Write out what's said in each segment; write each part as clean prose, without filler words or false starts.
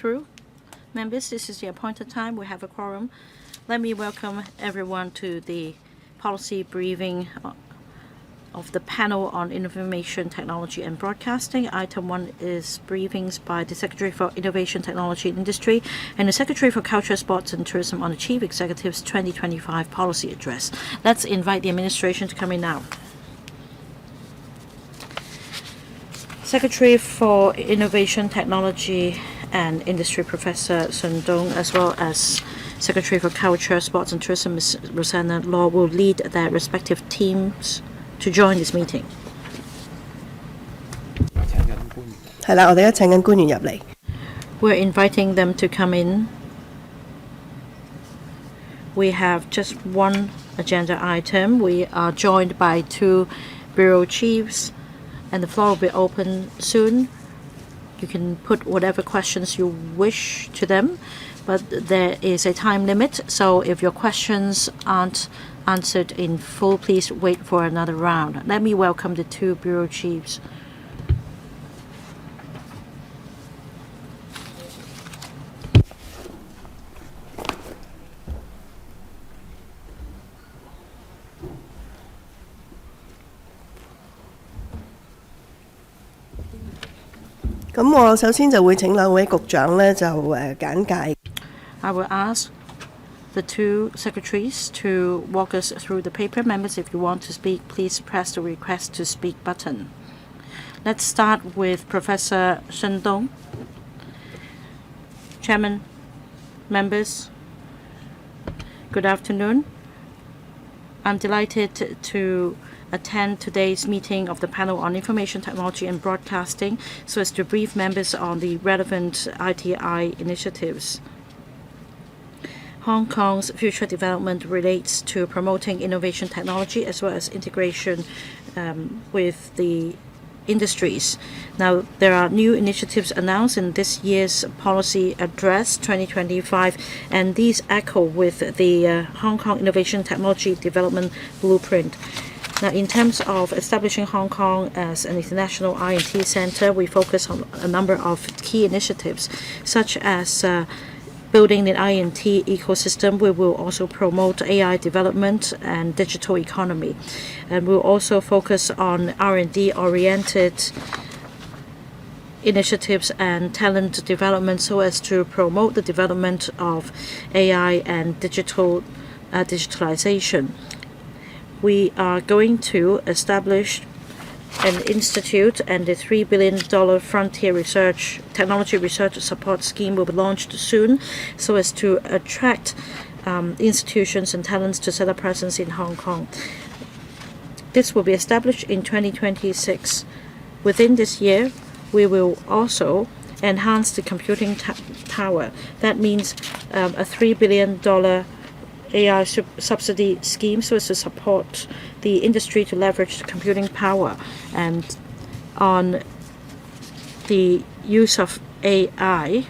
Through. Members, this is the appointed time. We have a quorum. Let me welcome everyone to the policy briefing of the panel on information technology and broadcasting. Item 1 is briefings by the Secretary for Innovation, Technology and Industry and the Secretary for Culture, Sports and Tourism on the Chief Executive's 2025 policy address. Let's invite the administration to come in now. Secretary for Innovation, Technology and Industry Professor Sun Dong, as well as Secretary for Culture, Sports and Tourism Ms. Rosanna Law, will lead their respective teams to join this meeting. 係啦，我哋而家請緊官員入嚟。We're inviting them to come in. We have just one agenda item. We are joined by 2 bureau chiefs, and the floor will be open soon. You can put whatever questions you wish to them, but there is a time limit, so if your questions aren't answered in full, please wait for another round. Let me welcome the 2 bureau chiefs. I will ask the 2 secretaries to walk us through the paper. Members, if you want to speak, please press the request to speak button. Let's start with Professor Sun Dong. Chairman, members, good afternoon. I'm delighted to attend today's meeting of the panel on information technology and broadcasting so as to brief members on the relevant ITI initiatives. Hong Kong's future development relates to promoting innovation technology as well as integration with the industries. Now, there are new initiatives announced in this year's Policy Address 2025, and these echo with the Hong Kong Innovation Technology Development Blueprint. Now, in terms of establishing Hong Kong as an international I&T center, we focus on a number of key initiatives, such as building an I&T ecosystem. We will also promote AI development and digital economy. And we'll also focus on R&D oriented initiatives and talent development so as to promote the development of AI and digitalization. We are going to establish an institute, and the $3 billion Frontier Technology Research Support Scheme will be launched soon so as to attract institutions and talents to set up presence in Hong Kong. This will be established in 2026. Within this year, we will also enhance the computing power. That means a $3 billion AI subsidy scheme so as to support the industry to leverage the computing power. And on the use of AI,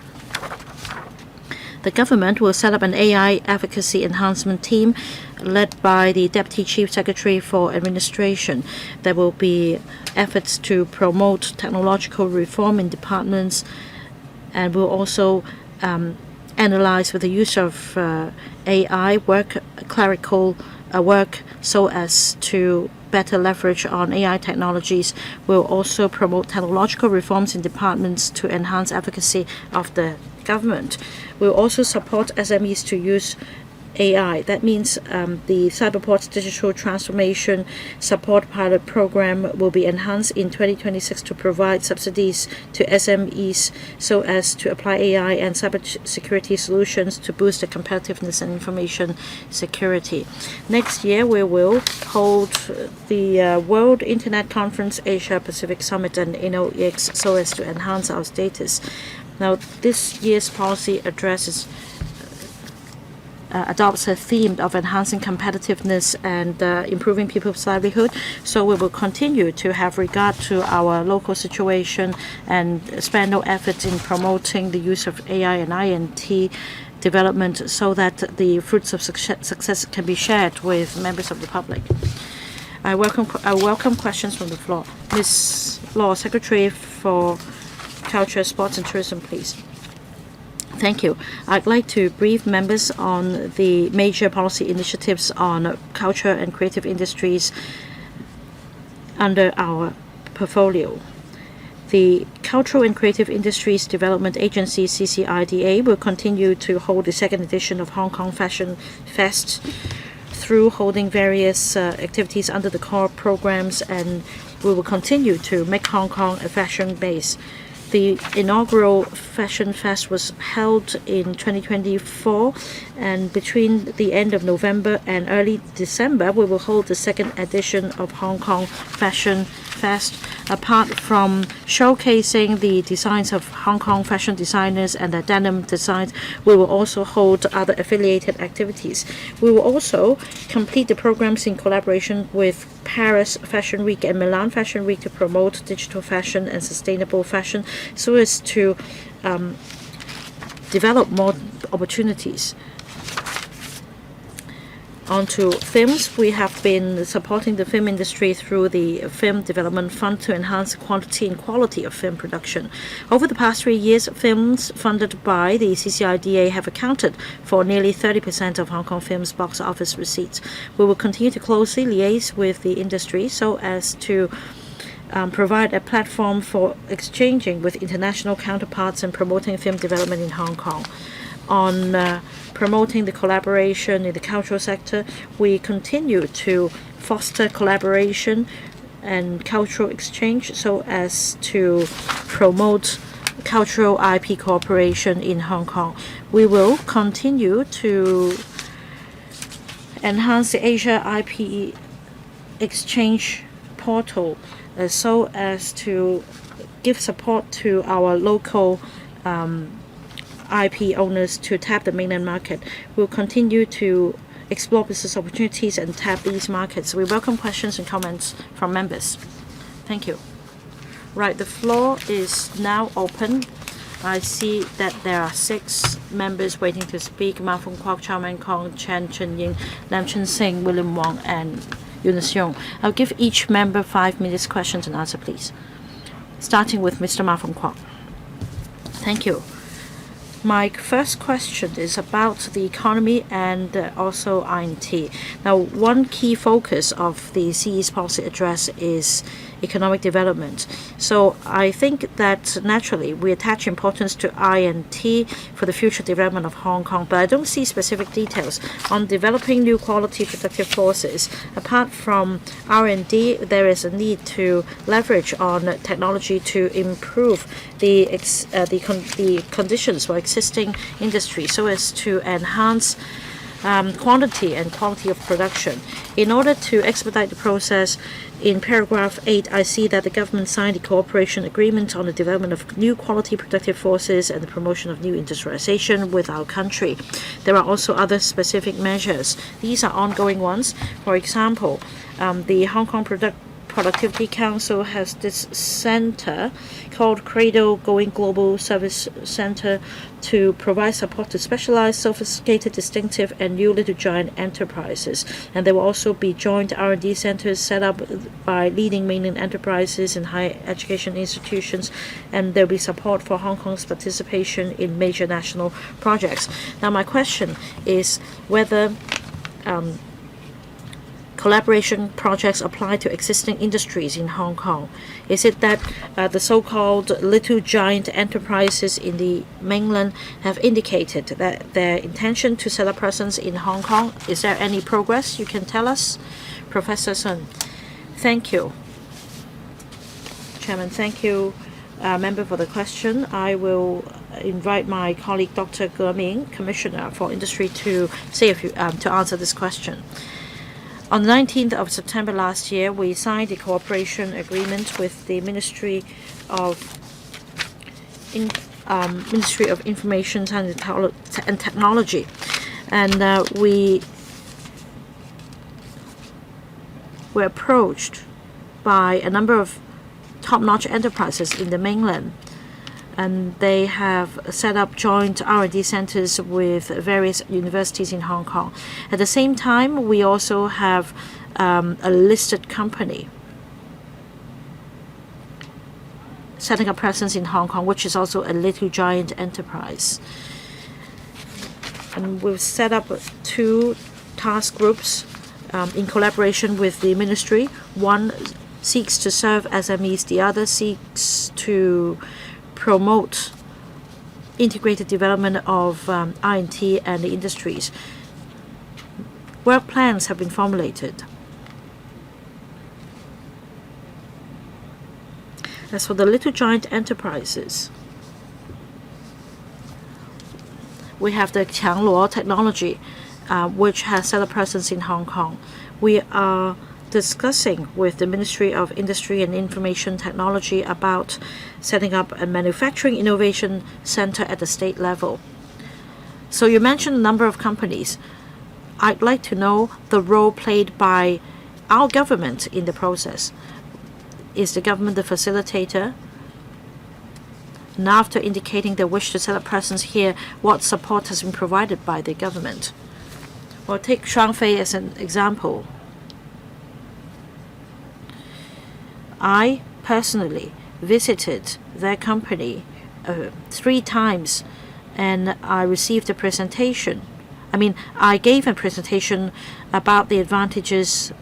the government will set up an AI advocacy enhancement team led by the Deputy Chief Secretary for Administration. There will be efforts to promote technological reform in departments, and will also analyze with the use of AI clerical work so as to better leverage on AI technologies. We'll also promote technological reforms in departments to enhance efficacy of the government. We'll also support SMEs to use AI. That means the Cyberport's digital transformation support pilot program will be enhanced in 2026 to provide subsidies to SMEs so as to apply AI and cybersecurity solutions to boost the competitiveness and information security. Next year, we will hold the World Internet Conference Asia Pacific Summit and InnoX so as to enhance our status. Now, this year's policy addresses adopts a theme of enhancing competitiveness and improving people's livelihood. So we will continue to have regard to our local situation and spend no efforts in promoting the use of AI and I&T development so that the fruits of success can be shared with members of the public. I welcome questions from the floor. Ms. Law, Secretary for Culture, Sports and Tourism, please. Thank you. I'd like to brief members on the major policy initiatives on culture and creative industries under our portfolio. The Cultural and Creative Industries Development Agency, CCIDA, will continue to hold the second edition of Hong Kong Fashion Fest through holding various activities under the core programs, and we will continue to make Hong Kong a fashion base. The inaugural Fashion Fest was held in 2024, and between the end of November and early December, we will hold the second edition of Hong Kong Fashion Fest. Apart from showcasing the designs of Hong Kong fashion designers and their denim designs, we will also hold other affiliated activities. We will also complete the programs in collaboration with Paris Fashion Week and Milan Fashion Week to promote digital fashion and sustainable fashion so as to develop more opportunities. On to films. We have been supporting the film industry through the Film Development Fund to enhance the quantity and quality of film production. Over the past 3 years, films funded by the CCIDA have accounted for nearly 30% of Hong Kong films' box office receipts. We will continue to closely liaise with the industry so as to provide a platform for exchanging with international counterparts and promoting film development in Hong Kong. On promoting the collaboration in the cultural sector, we continue to foster collaboration and cultural exchange so as to promote cultural IP cooperation in Hong Kong. We will continue to enhance the Asia IP exchange portal so as to give support to our local IP owners to tap the mainland market. We'll continue to explore business opportunities and tap these markets. We welcome questions and comments from members. Thank you. Right, the floor is now open. I see that there are 6 members waiting to speak: Ma Fung Kwok, Chow Man Kong, Chen Chunying, Lam Chun Sing, William Wong, and Eunice Yong. I'll give each member 5 minutes questions and answer, please. Starting with Mr. Ma Fung Kwok. Thank you. My first question is about the economy and also INT. Now, one key focus of the CE's policy address is economic development. So I think that naturally we attach importance to INT for the future development of Hong Kong, but I don't see specific details on developing new quality productive forces. Apart from R&D, there is a need to leverage on technology to improve the conditions for existing industry so as to enhance quantity and quality of production. In order to expedite the process, in paragraph 8, I see that the government signed a cooperation agreement on the development of new quality productive forces and the promotion of new industrialization with our country. There are also other specific measures. These are ongoing ones. For example, the Hong Kong Productivity Council has this center called Cradle Going Global Service Center to provide support to specialized, sophisticated, distinctive, and new little giant enterprises. And there will also be joint R&D centers set up by leading mainland enterprises and higher education institutions, and there will be support for Hong Kong's participation in major national projects. Now, my question is whether collaboration projects apply to existing industries in Hong Kong. Is it that the so-called little giant enterprises in the mainland have indicated that their intention to set up presence in Hong Kong? Is there any progress you can tell us? Professor Sun. Thank you. Chairman, thank you, member, for the question. I will invite my colleague, Dr. Ge Ming, Commissioner for Industry, to answer this question. On the 19th of September last year, we signed a cooperation agreement with the Ministry of Information and Technology, and we were approached by a number of top-notch enterprises in the mainland, and they have set up joint R&D centers with various universities in Hong Kong. At the same time, we also have a listed company setting up presence in Hong Kong, which is also a little giant enterprise. And we've set up 2 task groups in collaboration with the ministry. One seeks to serve SMEs, the other seeks to promote integrated development of R&T and the industries. Work plans have been formulated. As for the little giant enterprises, we have the Qiangluo technology, which has set a presence in Hong Kong. We are discussing with the Ministry of Industry and Information Technology about setting up a manufacturing innovation center at the state level. So you mentioned a number of companies. I'd like to know the role played by our government in the process. Is the government the facilitator? And after indicating the wish to set up presence here, what support has been provided by the government? Well, take Shuangfei as an example. I personally visited their company 3 times, and I received a presentation. I gave a presentation about the advantages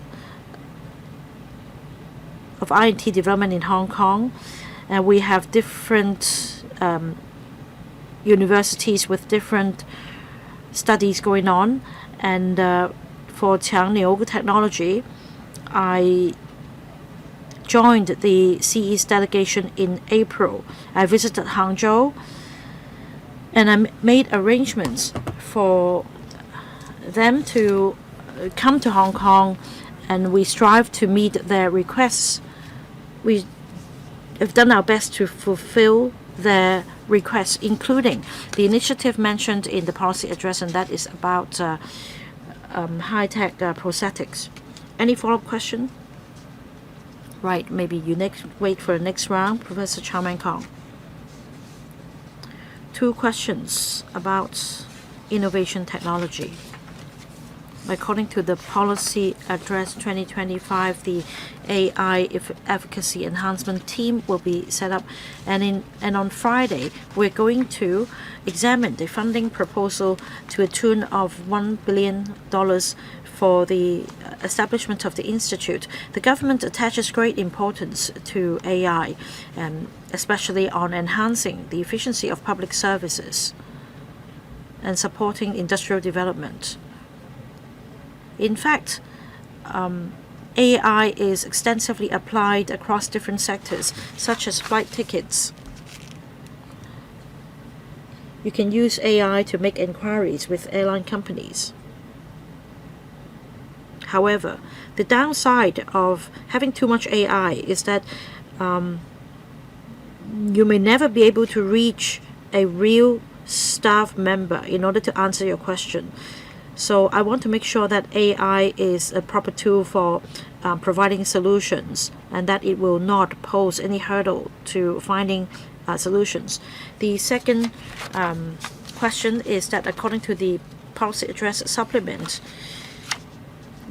of R&T development in Hong Kong. And we have different universities with different studies going on. And for Qiangluo technology, I joined the CE's delegation in April. I visited Hangzhou, and I made arrangements for them to come to Hong Kong, and we strive to meet their requests. We have done our best to fulfill their requests, including the initiative mentioned in the policy address, and that is about high-tech prosthetics. Any follow-up question? Right, maybe you wait for the next round. Professor Chow Man Kong. 2 questions about innovation technology. According to the Policy Address 2025, the AI Efficacy Enhancement Team will be set up. And on Friday, we're going to examine the funding proposal to a tune of $1 billion for the establishment of the institute. The government attaches great importance to AI, especially on enhancing the efficiency of public services and supporting industrial development. In fact, AI is extensively applied across different sectors, such as flight tickets. You can use AI to make inquiries with airline companies. However, the downside of having too much AI is that you may never be able to reach a real staff member in order to answer your question. So I want to make sure that AI is a proper tool for providing solutions, and that it will not pose any hurdle to finding solutions. The second question is that according to the policy address supplement,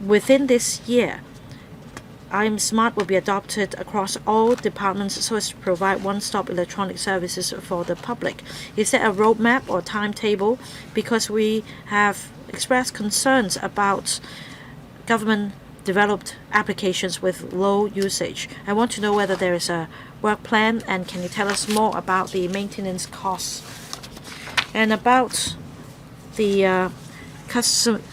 within this year, I'm Smart will be adopted across all departments so as to provide one-stop electronic services for the public. Is there a roadmap or timetable? Because we have expressed concerns about government-developed applications with low usage. I want to know whether there is a work plan, and can you tell us more about the maintenance costs? And about the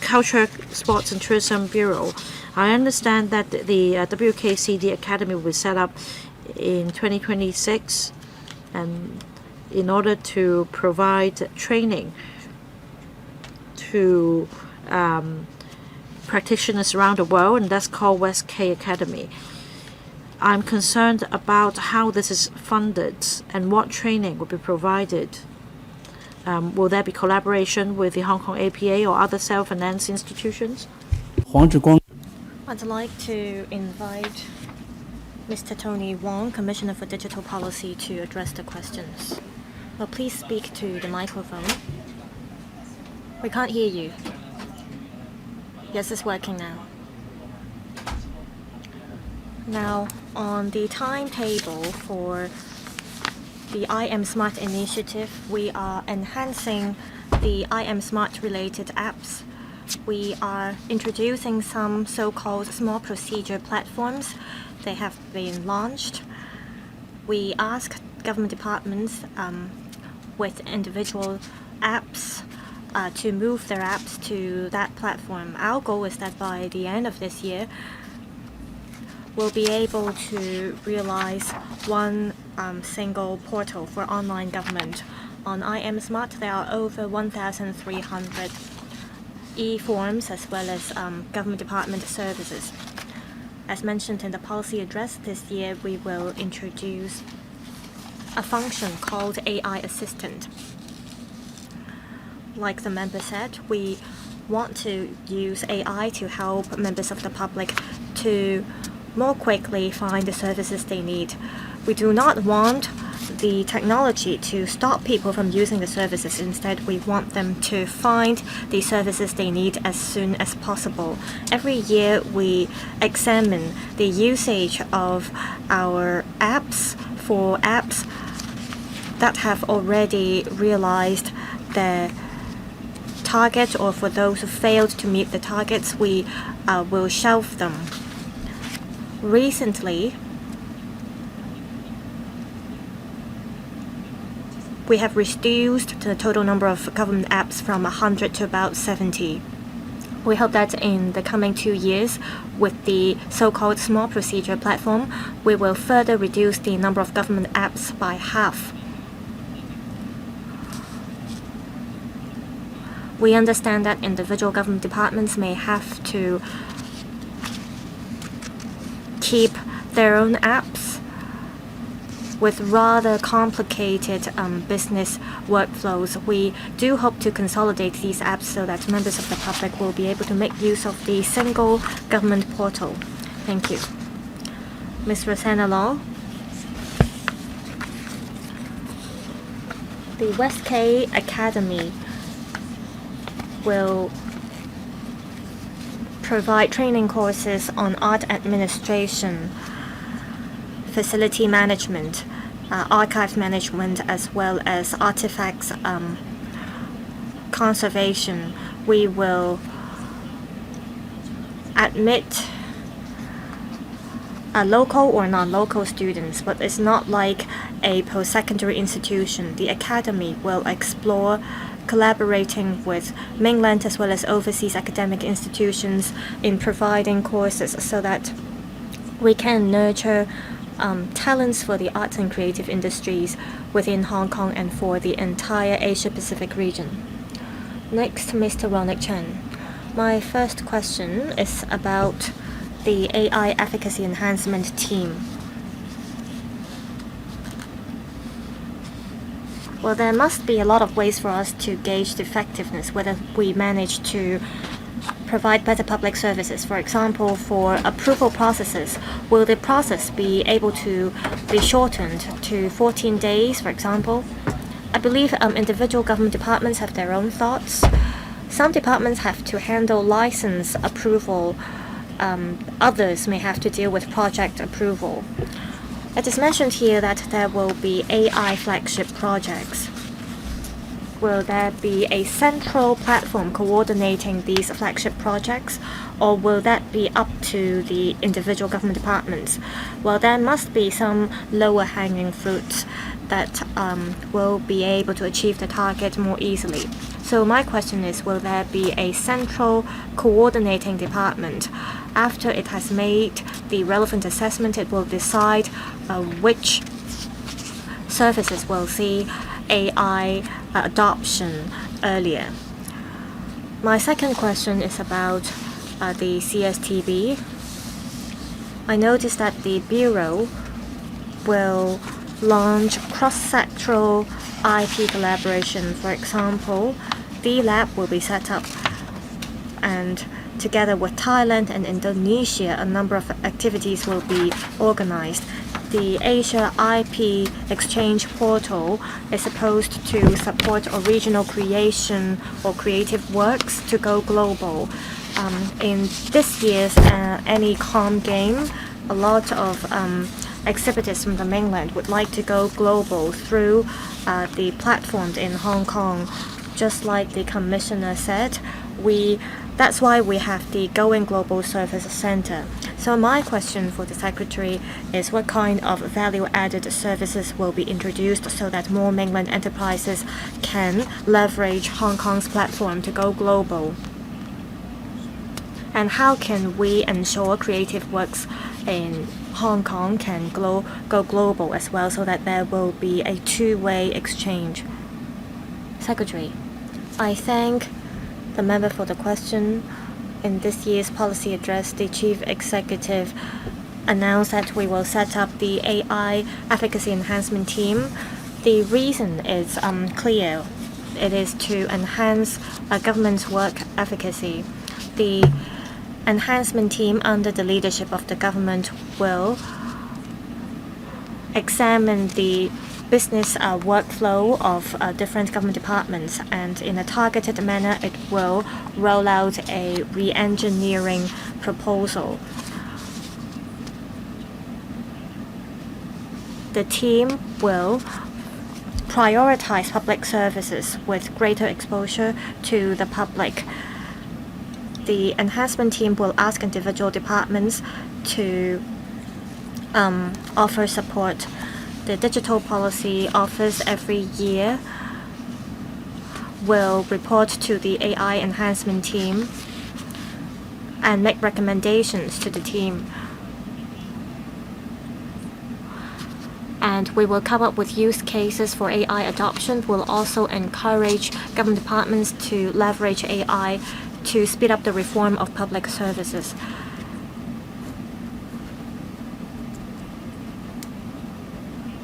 Culture, Sports and Tourism Bureau, I understand that the WKCD Academy will be set up in 2026, and in order to provide training to practitioners around the world, and that's called West K Academy. I'm concerned about how this is funded and what training will be provided. Will there be collaboration with the Hong Kong APA or other self-financed institutions? I'd like to invite Mr. Tony Wong, Commissioner for Digital Policy, to address the questions. Well, please speak to the microphone. We can't hear you. Yes, it's working now. Now, on the timetable for the I Am Smart initiative, we are enhancing the IM Smart related apps, we are introducing some so-called small procedure platforms. They have been launched. We ask government departments with individual apps to move their apps to that platform. Our goal is that by the end of this year, we'll be able to realize one single portal for online government. On IM Smart, there are over 1,300 e-forms as well as government department services. As mentioned in the policy address, this year we will introduce a function called AI Assistant. Like the member said, we want to use AI to help members of the public to more quickly find the services they need. We do not want the technology to stop people from using the services. Instead, we want them to find the services they need as soon as possible. Every year, we examine the usage of our apps. For apps that have already realized their target, or for those who failed to meet the targets, we will shelve them. Recently, we have reduced the total number of government apps from 100 to about 70. We hope that in the coming 2 years, with the so-called small procedure platform, we will further reduce the number of government apps by half. We understand that individual government departments may have to keep their own apps with rather complicated business workflows. We do hope to consolidate these apps so that members of the public will be able to make use of the single government portal. Thank you. Ms. Rosanna Law. The West K Academy will provide training courses on art administration, facility management, archive management, as well as artifacts conservation. We will admit local or non-local students, but it's not like a post-secondary institution. The academy will explore collaborating with mainland as well as overseas academic institutions in providing courses so that we can nurture talents for the arts and creative industries within Hong Kong and for the entire Asia-Pacific region. Next, Mr. Ronald Chen. My first question is about the AI Efficacy Enhancement Team. Well, there must be a lot of ways for us to gauge the effectiveness, whether we manage to provide better public services. For example, for approval processes, will the process be able to be shortened to 14 days, for example? I believe individual government departments have their own thoughts. Some departments have to handle license approval. Others may have to deal with project approval. It is mentioned here that there will be AI flagship projects. Will there be a central platform coordinating these flagship projects, or will that be up to the individual government departments? Well, there must be some lower hanging fruits that will be able to achieve the target more easily. So my question is, will there be a central coordinating department? After it has made the relevant assessment, it will decide which services will see AI adoption earlier. My second question is about the CSTB. I noticed that the Bureau will launch cross-sectoral IP collaboration. For example, the lab will be set up, and together with Thailand and Indonesia, a number of activities will be organized. The Asia IP Exchange Portal is supposed to support original creation or creative works to go global. In this year's AnyCom game, a lot of exhibitors from the mainland would like to go global through the platforms in Hong Kong. Just like the Commissioner said, that's why we have the Going Global Service Center. So my question for the Secretary is what kind of value-added services will be introduced so that more mainland enterprises can leverage Hong Kong's platform to go global? And how can we ensure creative works in Hong Kong can go global as well so that there will be a two-way exchange? Secretary, I thank the member for the question. In this year's policy address, the Chief Executive announced that we will set up the AI Efficacy Enhancement Team. The reason is clear. It is to enhance government's work efficacy. The enhancement team under the leadership of the government will examine the business workflow of different government departments, and in a targeted manner it will roll out a re-engineering proposal. The team will prioritize public services with greater exposure to the public. The enhancement team will ask individual departments to offer support. The Digital Policy Office every year will report to the AI enhancement team and make recommendations to the team. And we will come up with use cases for AI adoption. We'll also encourage government departments to leverage AI to speed up the reform of public services.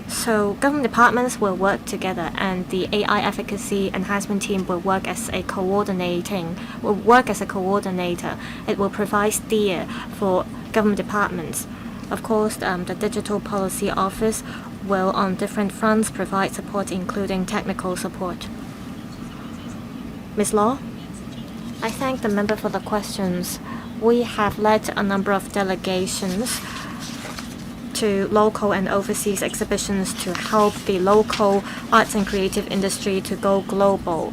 So government departments will work together, and the AI efficacy enhancement team will work as a coordinator. It will provide steer for government departments. Of course, the Digital Policy Office will, on different fronts, provide support, including technical support. Ms. Law? I thank the member for the questions. We have led a number of delegations to local and overseas exhibitions to help the local arts and creative industry to go global.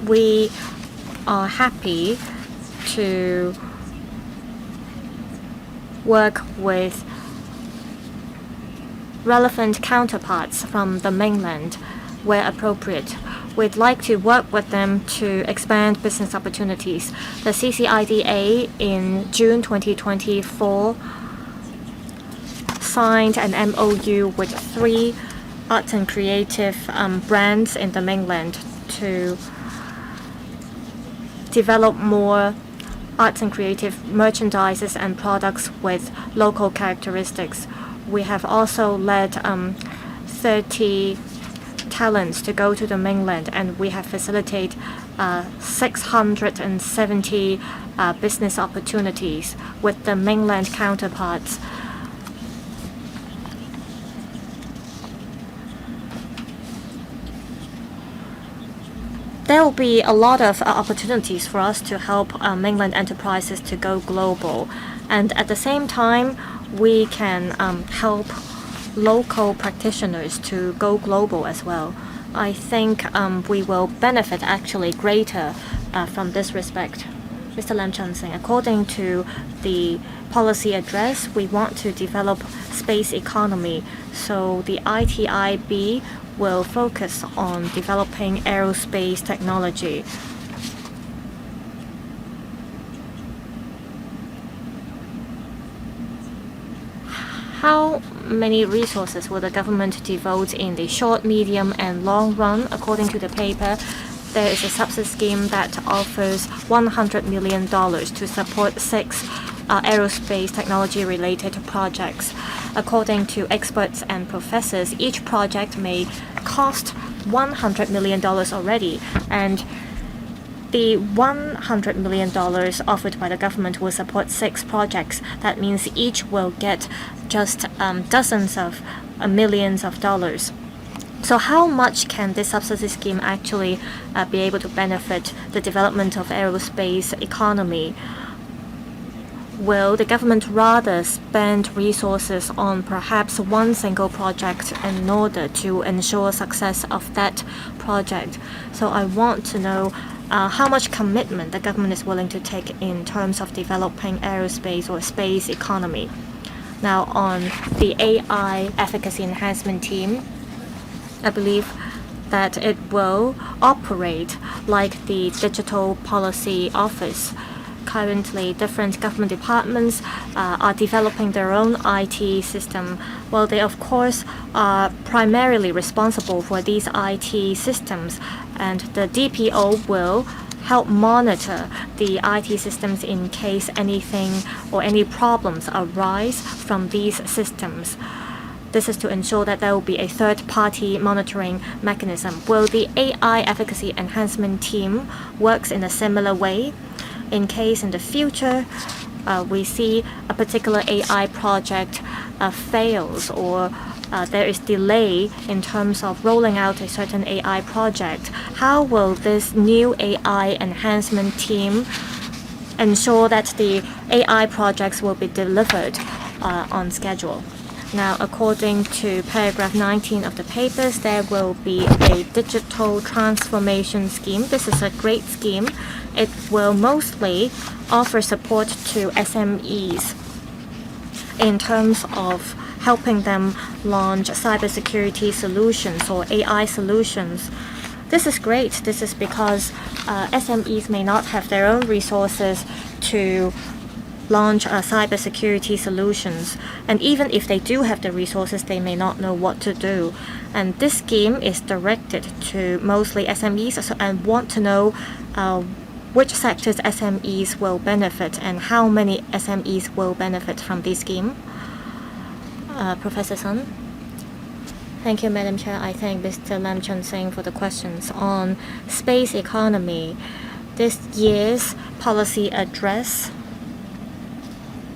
We are happy to work with relevant counterparts from the mainland where appropriate. We'd like to work with them to expand business opportunities. The CCIDA in June 2024 signed an MOU with 3 arts and creative brands in the mainland to develop more arts and creative merchandises and products with local characteristics. We have also led 30 talents to go to the mainland, and we have facilitated 670 business opportunities with the mainland counterparts. There will be a lot of opportunities for us to help mainland enterprises to go global, and at the same time we can help local practitioners to go global as well. I think we will benefit actually greater from this respect. Mr. Lam Chun-sing, according to the policy address, we want to develop space economy. So the ITIB will focus on developing aerospace technology. How many resources will the government devote in the short, medium, and long run? According to the paper, there is a subsidy scheme that offers $100 million to support 6 aerospace technology-related projects. According to experts and professors, each project may cost $100 million already, and the $100 million offered by the government will support 6 projects. That means each will get just dozens of millions of dollars. So how much can this subsidy scheme actually be able to benefit the development of aerospace economy? will the government rather spend resources on perhaps one single project in order to ensure success of that project? So I want to know how much commitment the government is willing to take in terms of developing aerospace or space economy. Now, on the AI efficacy enhancement team, I believe that it will operate like the Digital Policy Office. Currently, different government departments are developing their own IT system. Well, they of course are primarily responsible for these IT systems, and the DPO will help monitor the IT systems in case anything or any problems arise from these systems. This is to ensure that there will be a third-party monitoring mechanism. Will the AI efficacy enhancement team works in a similar way? In case in the future we see a particular AI project fails or there is delay in terms of rolling out a certain AI project, how will this new AI enhancement team ensure that the AI projects will be delivered on schedule? Now, according to paragraph 19 of the papers, there will be a digital transformation scheme. This is a great scheme. It will mostly offer support to SMEs in terms of helping them launch cybersecurity solutions or AI solutions. This is great. This is because SMEs may not have their own resources to launch cybersecurity solutions, and even if they do have the resources, they may not know what to do. And this scheme is directed to mostly SMEs, and want to know which sectors SMEs will benefit and how many SMEs will benefit from this scheme. Professor Sun. Thank you, Madam Chair. I thank Mr. Lam Chun Sing for the questions on space economy. This year's policy address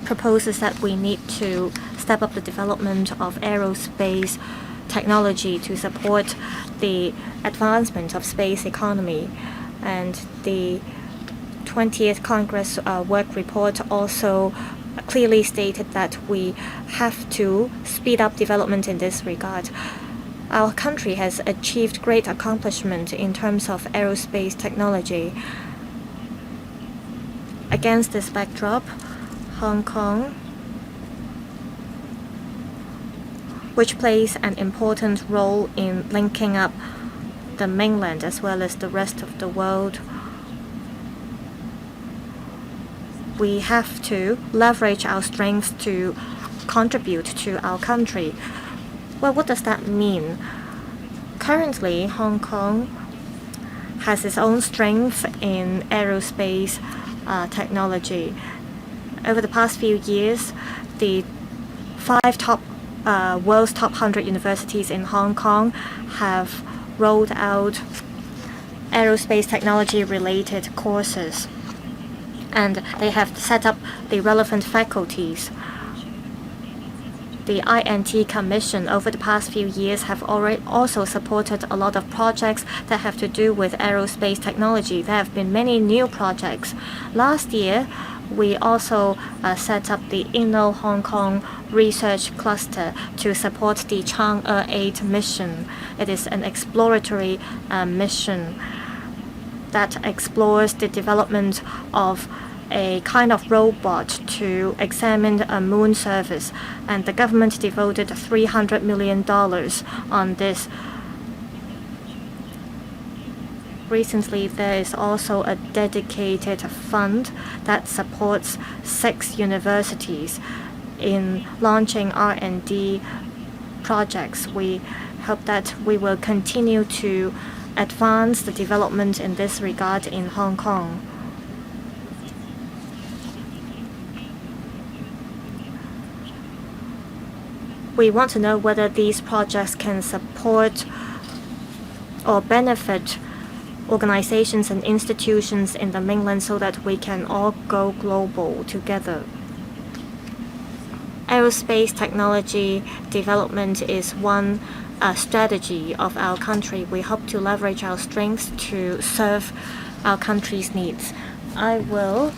proposes that we need to step up the development of aerospace technology to support the advancement of space economy. And the 20th Congress work report also clearly stated that we have to speed up development in this regard. Our country has achieved great accomplishment in terms of aerospace technology. Against this backdrop, Hong Kong, which plays an important role in linking up the mainland as well as the rest of the world, we have to leverage our strengths to contribute to our country. Well, what does that mean? Currently, Hong Kong has its own strength in aerospace technology. Over the past few years, the world's top 100 universities in Hong Kong have rolled out aerospace technology-related courses, and they have set up the relevant faculties. The INT Commission over the past few years have already also supported a lot of projects that have to do with aerospace technology. There have been many new projects. Last year, we also set up the Inno Hong Kong Research Cluster to support the Chang'e 8 mission. It is an exploratory mission that explores the development of a kind of robot to examine a moon surface, and the government devoted $300 million on this. Recently, there is also a dedicated fund that supports 6 universities in launching R&D projects. We hope that we will continue to advance the development in this regard in Hong Kong. We want to know whether these projects can support or benefit organizations and institutions in the mainland so that we can all go global together. Aerospace technology development is one strategy of our country. We hope to leverage our strengths to serve our country's needs. I will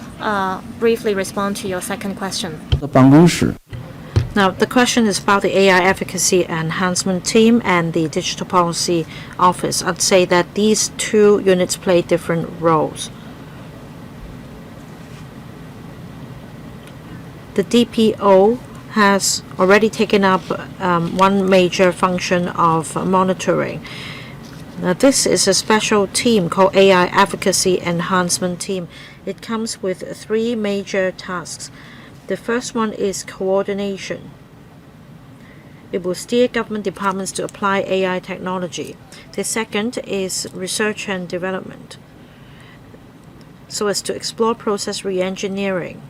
briefly respond to your second question. 的办公室 Now, the question is about the AI Efficacy Enhancement Team and the Digital Policy Office. I'd say that these two units play different roles. The DPO has already taken up one major function of monitoring. Now, this is a special team called AI Advocacy Enhancement Team. It comes with three major tasks. The first one is coordination. It will steer government departments to apply AI technology. The second is research and development, so as to explore process re-engineering.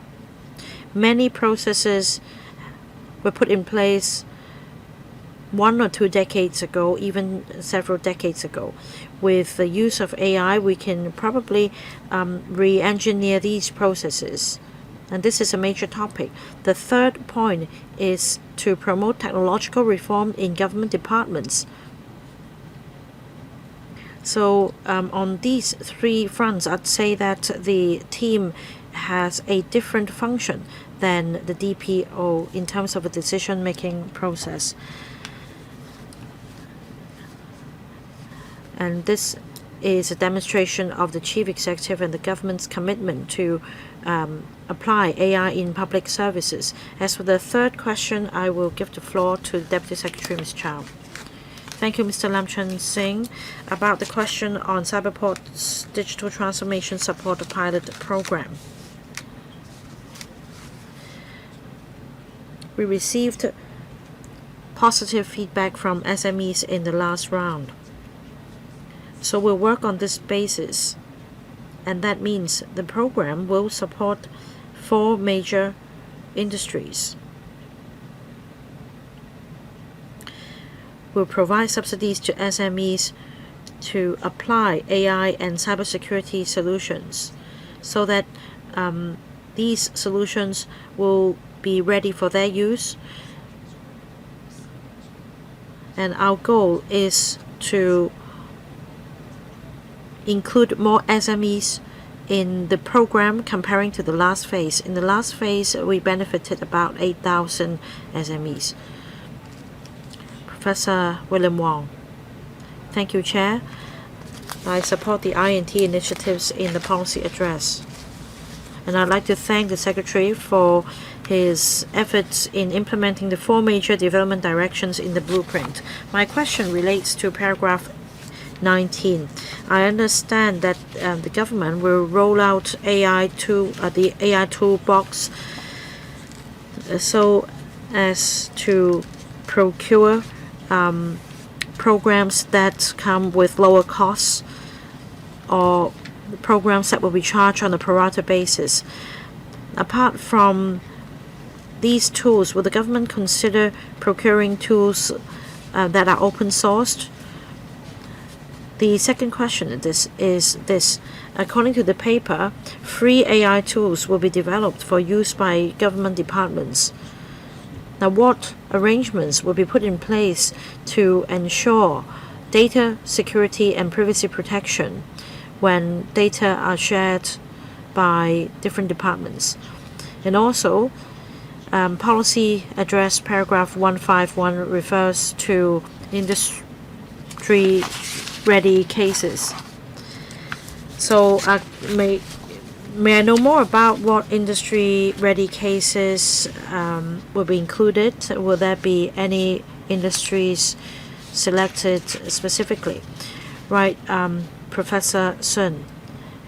Many processes were put in place 1 or 2 decades ago, even several decades ago. With the use of AI, we can probably re-engineer these processes. And this is a major topic. The third point is to promote technological reform in government departments. So on these three fronts, I'd say that the team has a different function than the DPO in terms of a decision-making process. And this is a demonstration of the Chief Executive and the government's commitment to apply AI in public services. As for the third question, I will give the floor to the Deputy Secretary, Ms. Chow. Thank you, Mr. Lam Chun Sing. About the question on Cyberport's digital transformation support pilot program. We received positive feedback from SMEs in the last round. So we'll work on this basis, and that means the program will support 4 major industries. We'll provide subsidies to SMEs to apply AI and cybersecurity solutions so that these solutions will be ready for their use. And our goal is to include more SMEs in the program comparing to the last phase. In the last phase, we benefited about 8,000 SMEs. Professor William Wong. Thank you, Chair. I support the I&T initiatives in the policy address. And I'd like to thank the Secretary for his efforts in implementing the 4 major development directions in the blueprint. My question relates to paragraph 19. I understand that the government will roll out the AI toolbox so as to procure programs that come with lower costs or programs that will be charged on a pro rata basis. Apart from these tools, will the government consider procuring tools that are open sourced? The second question is this. According to the paper, free AI tools will be developed for use by government departments. Now, what arrangements will be put in place to ensure data security and privacy protection when data are shared by different departments? And also, policy address paragraph 151 refers to industry-ready cases. So may I know more about what industry-ready cases will be included? Will there be any industries selected specifically? Right, Professor Sun.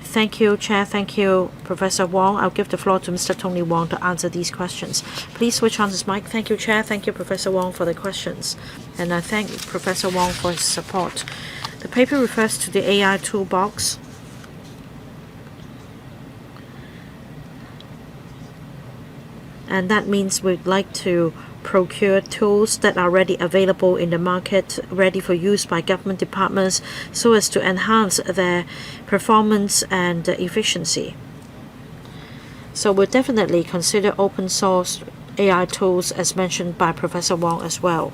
Thank you, Chair. Thank you, Professor Wong. I'll give the floor to Mr. Tony Wong to answer these questions. Please switch on his mic. Thank you, Chair. Thank you, Professor Wong, for the questions. And I thank Professor Wong for his support. The paper refers to the AI toolbox. And that means we'd like to procure tools that are already available in the market, ready for use by government departments, so as to enhance their performance and efficiency. So we'll definitely consider open source AI tools as mentioned by Professor Wong as well.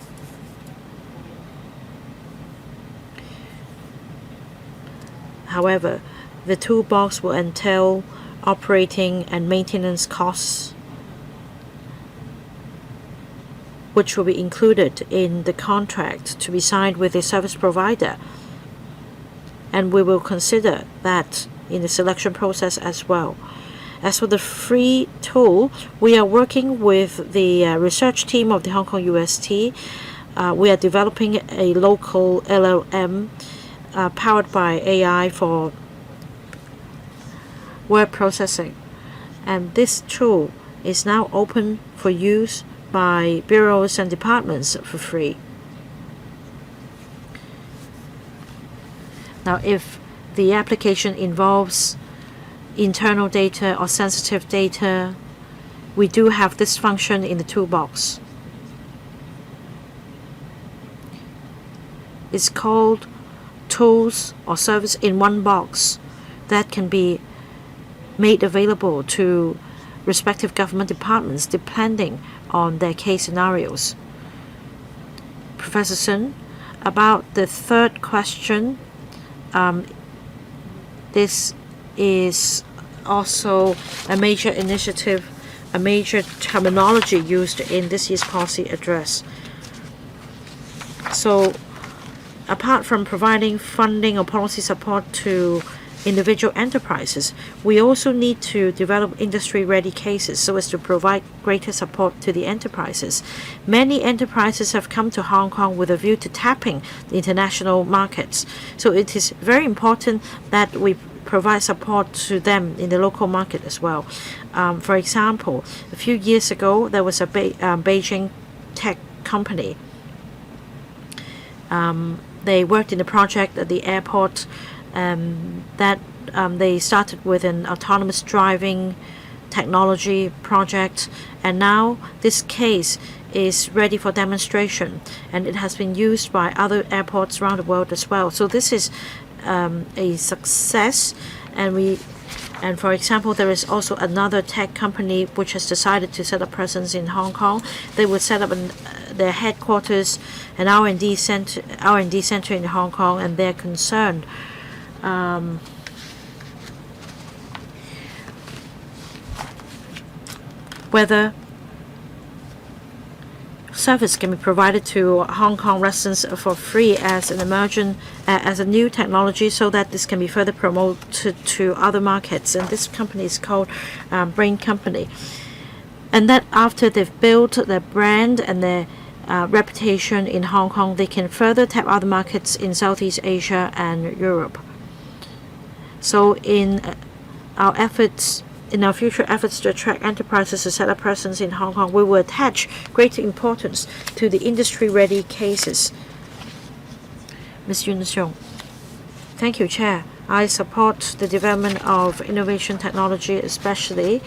However, the toolbox will entail operating and maintenance costs, which will be included in the contract to be signed with the service provider. And we will consider that in the selection process as well. As for the free tool, we are working with the research team of the Hong Kong UST. We are developing a local LLM powered by AI for word processing. And this tool is now open for use by bureaus and departments for free. Now, if the application involves internal data or sensitive data, we do have this function in the toolbox. It's called Tools or Service in One Box that can be made available to respective government departments depending on their case scenarios. Professor Sun, about the third question, this is also a major initiative, a major terminology used in this year's policy address. So, apart from providing funding or policy support to individual enterprises, we also need to develop industry-ready cases so as to provide greater support to the enterprises. Many enterprises have come to Hong Kong with a view to tapping the international markets. So it is very important that we provide support to them in the local market as well. For example, a few years ago, there was a Beijing tech company. They worked in a project at the airport that they started with an autonomous driving technology project, and now this case is ready for demonstration, and it has been used by other airports around the world as well. So this is a success, and for example, there is also another tech company which has decided to set up presence in Hong Kong. They would set up their headquarters, an R&D center in Hong Kong, and they're concerned whether service can be provided to Hong Kong residents for free as a new technology, so that this can be further promoted to other markets. And this company is called Brain Company. And that after they've built their brand and their reputation in Hong Kong, they can further tap other markets in Southeast Asia and Europe. So in our future efforts to attract enterprises to set up presence in Hong Kong, we will attach greater importance to the industry-ready cases. Ms. Yun Xiong. Thank you, Chair. I support the development of innovation technology, especially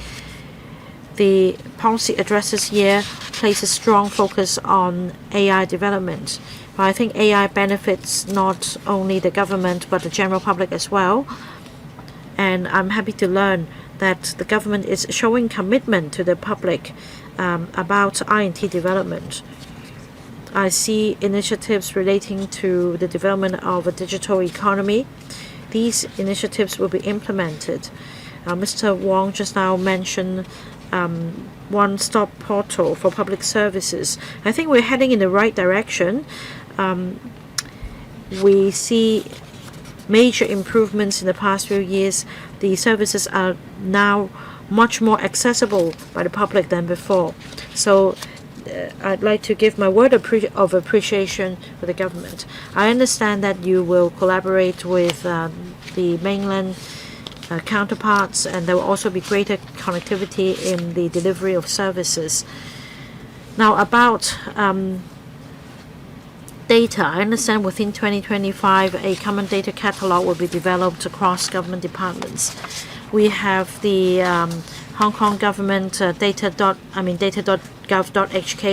the policy address this year places strong focus on AI development. But I think AI benefits not only the government but the general public as well. And I'm happy to learn that the government is showing commitment to the public about R&T development. I see initiatives relating to the development of a digital economy. These initiatives will be implemented. Mr. Wong just now mentioned one-stop portal for public services. I think we're heading in the right direction. We see major improvements in the past few years. The services are now much more accessible by the public than before. So I'd like to give my word of appreciation for the government. I understand that you will collaborate with the mainland counterparts, and there will also be greater connectivity in the delivery of services. Now, about data, I understand within 2025 a common data catalog will be developed across government departments. We have the Hong Kong government data.gov.hk,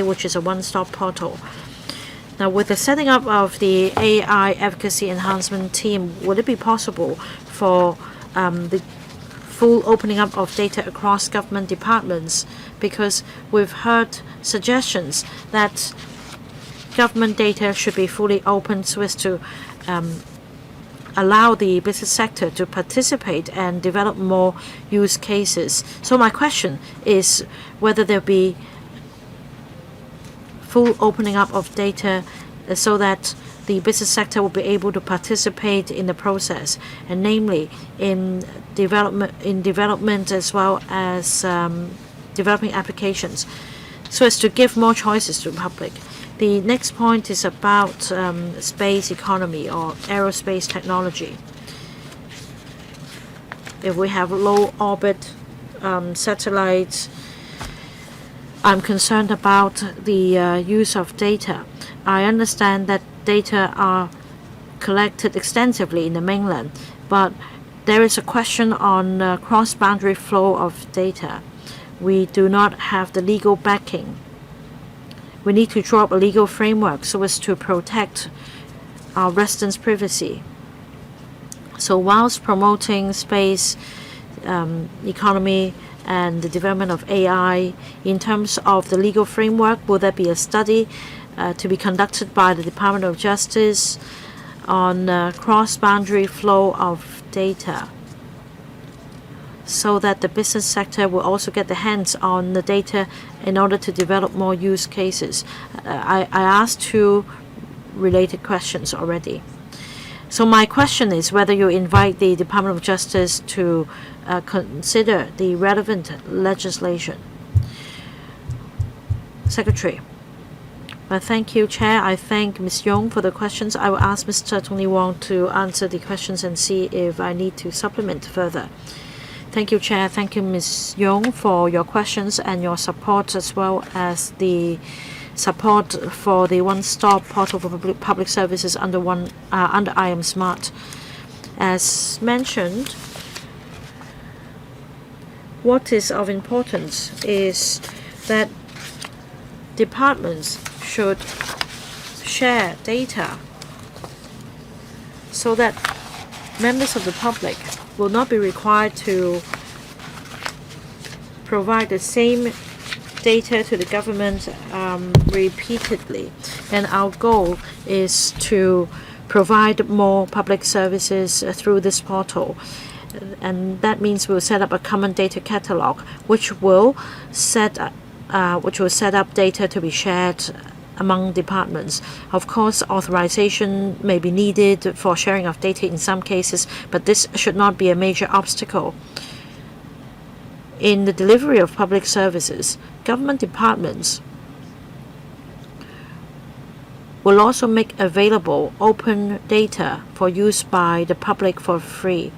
which is a one-stop portal. Now, with the setting up of the AI advocacy enhancement team, would it be possible for the full opening up of data across government departments? Because we've heard suggestions that government data should be fully open so as to allow the business sector to participate and develop more use cases. So my question is whether there'll be full opening up of data so that the business sector will be able to participate in the process, and namely in development as well as developing applications, so as to give more choices to the public. The next point is about space economy or aerospace technology. If we have low orbit satellites, I'm concerned about the use of data. I understand that data are collected extensively in the mainland, but there is a question on cross-boundary flow of data. We do not have the legal backing. We need to draw up a legal framework so as to protect our residents' privacy. So whilst promoting space economy and the development of AI, in terms of the legal framework, will there be a study to be conducted by the Department of Justice on cross-boundary flow of data, so that the business sector will also get their hands on the data in order to develop more use cases? I asked two related questions already. So my question is whether you invite the Department of Justice to consider the relevant legislation. Secretary. Well, thank you, Chair. I thank Ms. Yong for the questions. I will ask Mr. Tony Wong to answer the questions and see if I need to supplement further. Thank you, Chair. Thank you, Ms. Yong, for your questions and your support, as well as the support for the one-stop portal for public services under I Am Smart. As mentioned, what is of importance is that departments should share data so that members of the public will not be required to provide the same data to the government repeatedly. And our goal is to provide more public services through this portal. And that means we'll set up a common data catalog, which will set up data to be shared among departments. Of course, authorization may be needed for sharing of data in some cases, but this should not be a major obstacle. In the delivery of public services, government departments will also make available open data for use by the public for free.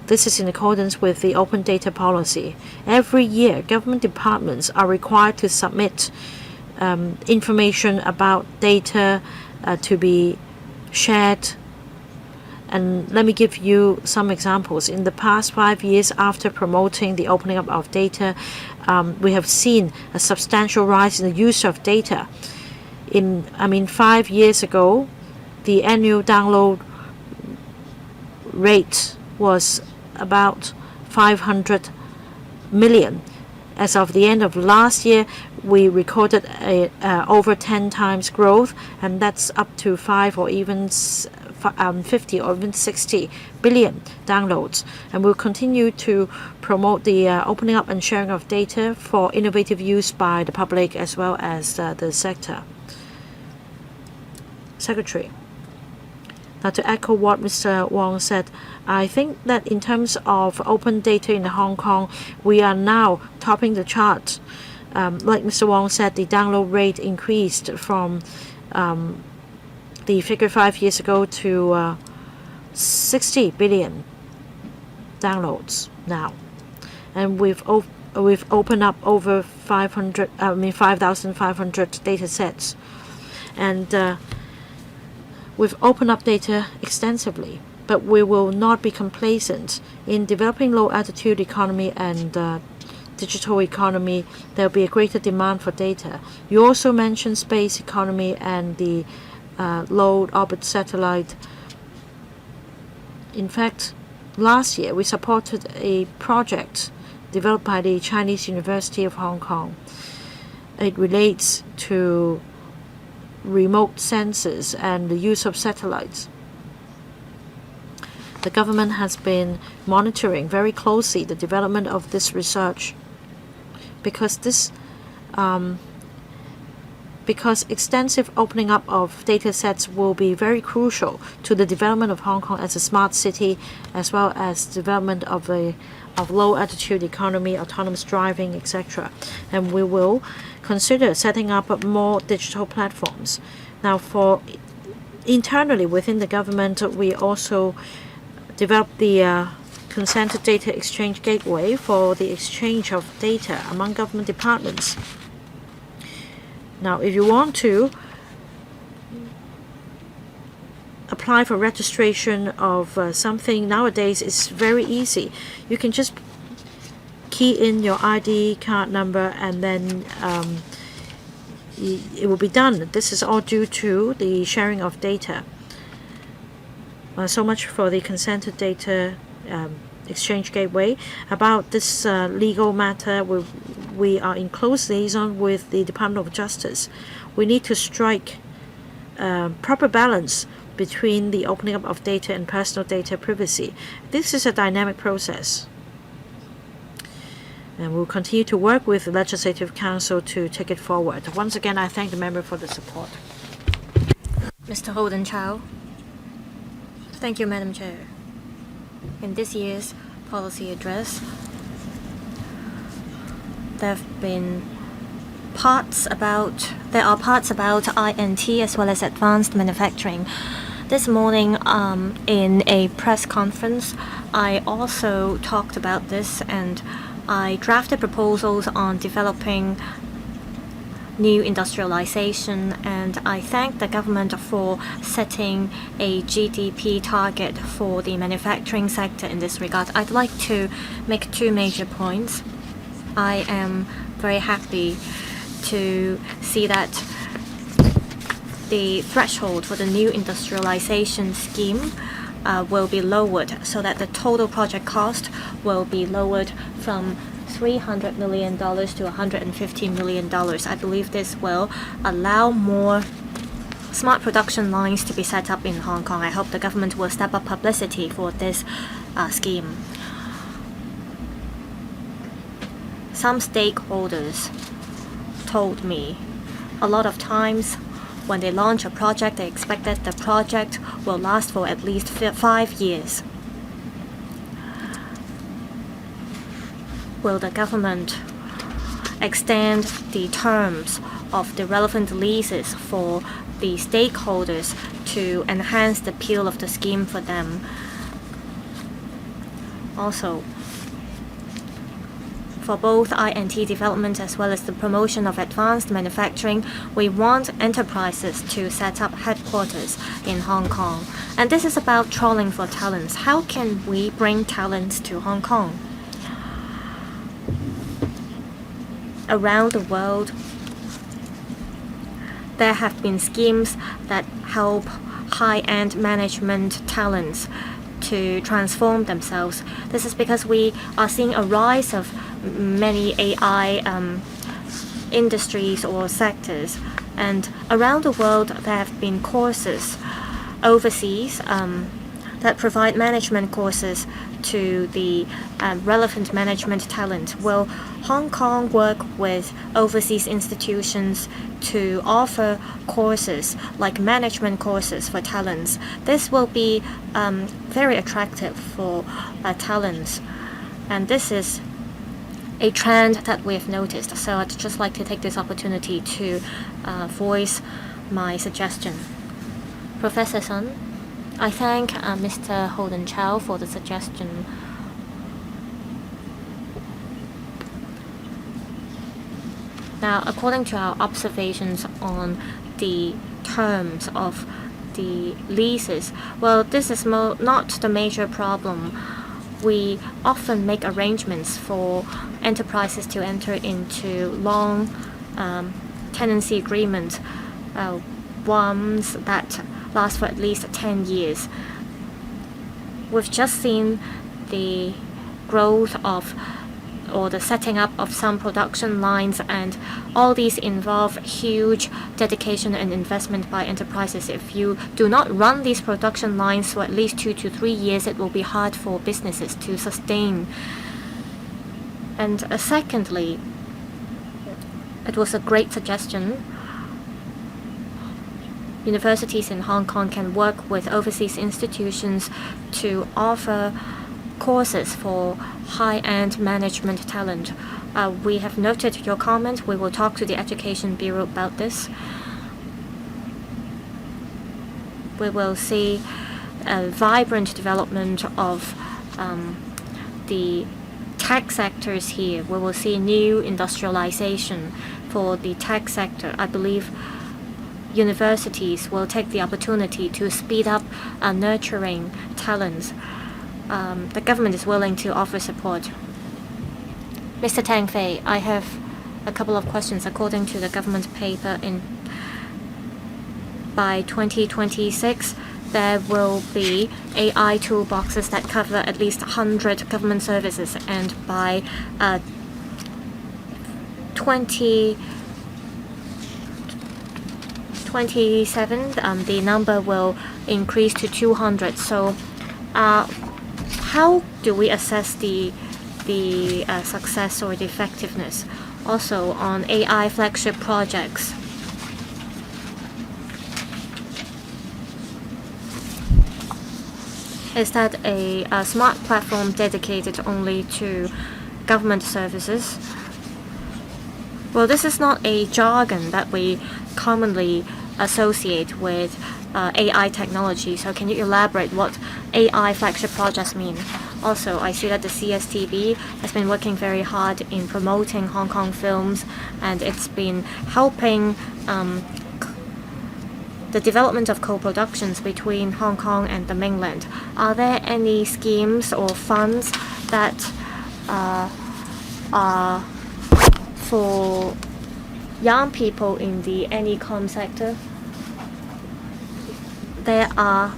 This is in accordance with the open data policy. Every year, government departments are required to submit information about data to be shared. And let me give you some examples. In the past 5 years, after promoting the opening up of data, we have seen a substantial rise in the use of data. 5 years ago, the annual download rate was about 500 million. As of the end of last year, we recorded over 10 times growth, and that's up to 5 or even 50 or even 60 billion downloads. And we'll continue to promote the opening up and sharing of data for innovative use by the public as well as the sector. Secretary. Now, to echo what Mr. Wong said, I think that in terms of open data in Hong Kong, we are now topping the chart. Like Mr. Wong said, the download rate increased from the figure 5 years ago to 60 billion downloads now, and we've opened up over 5,500 data sets, and we've opened up data extensively. But we will not be complacent. In developing low-altitude economy and digital economy, there will be a greater demand for data. You also mentioned space economy and the low orbit satellite. In fact, last year we supported a project developed by the Chinese University of Hong Kong. It relates to remote sensors and the use of satellites. the government has been monitoring very closely the development of this research, because extensive opening up of data sets will be very crucial to the development of Hong Kong as a smart city, as well as development of low altitude economy, autonomous driving, etc. And we will consider setting up more digital platforms. Now, for internally within the government, we also developed the consented data exchange gateway for the exchange of data among government departments. Now, if you want to apply for registration of something nowadays, it's very easy. You can just key in your ID card number and then it will be done. This is all due to the sharing of data. So much for the consented data exchange gateway. About this legal matter, we are in close liaison with the Department of Justice. We need to strike proper balance between the opening up of data and personal data privacy. This is a dynamic process, and we'll continue to work with the Legislative Council to take it forward. Once again, I thank the member for the support. Mr. Holden Chow. Thank you, Madam Chair. In this year's policy address, there are parts about INT as well as advanced manufacturing. This morning, in a press conference, I also talked about this, and I drafted proposals on developing new industrialization, and I thank the government for setting a GDP target for the manufacturing sector in this regard. I'd like to make two major points. I am very happy to see that the threshold for the new industrialization scheme will be lowered, so that the total project cost will be lowered from $300 million to $150 million. I believe this will allow more smart production lines to be set up in Hong Kong. I hope the government will step up publicity for this scheme. Some stakeholders told me a lot of times when they launch a project, they expect that the project will last for at least 5 years. Will the government extend the terms of the relevant leases for the stakeholders to enhance the appeal of the scheme for them? Also, for both INT development as well as the promotion of advanced manufacturing, we want enterprises to set up headquarters in Hong Kong. And this is about trawling for talents. How can we bring talents to Hong Kong? Around the world, there have been schemes that help high-end management talents to transform themselves. This is because we are seeing a rise of many AI industries or sectors, and around the world there have been courses overseas that provide management courses to the relevant management talent. Will Hong Kong work with overseas institutions to offer courses like management courses for talents? This will be very attractive for talents, and this is a trend that we have noticed. So I'd just like to take this opportunity to voice my suggestion. Professor Sun, I thank Mr. Holden Chow for the suggestion. Now, according to our observations on the terms of the leases, well, this is not the major problem. We often make arrangements for enterprises to enter into long tenancy agreements, ones that last for at least 10 years. We've just seen the growth of or the setting up of some production lines, and all these involve huge dedication and investment by enterprises. If you do not run these production lines for at least 2 to 3 years, it will be hard for businesses to sustain. And secondly, it was a great suggestion. Universities in Hong Kong can work with overseas institutions to offer courses for high-end management talent. We have noted your comment. We will talk to the Education Bureau about this. We will see a vibrant development of the tech sectors here. We will see new industrialization for the tech sector. I believe universities will take the opportunity to speed up nurturing talents. The government is willing to offer support. Mr. Tang Fei, I have a couple of questions. According to the government paper, by 2026, there will be AI toolboxes that cover at least 100 government services, and by 2027, the number will increase to 200. So, how do we assess the success or the effectiveness? Also, on AI flagship projects, is that a smart platform dedicated only to government services? Well, this is not a jargon that we commonly associate with AI technology. So can you elaborate what AI flagship projects mean? Also, I see that the CSTV has been working very hard in promoting Hong Kong films, and it's been helping the development of co-productions between Hong Kong and the mainland. Are there any schemes or funds that are for young people in the AnyCom sector? There are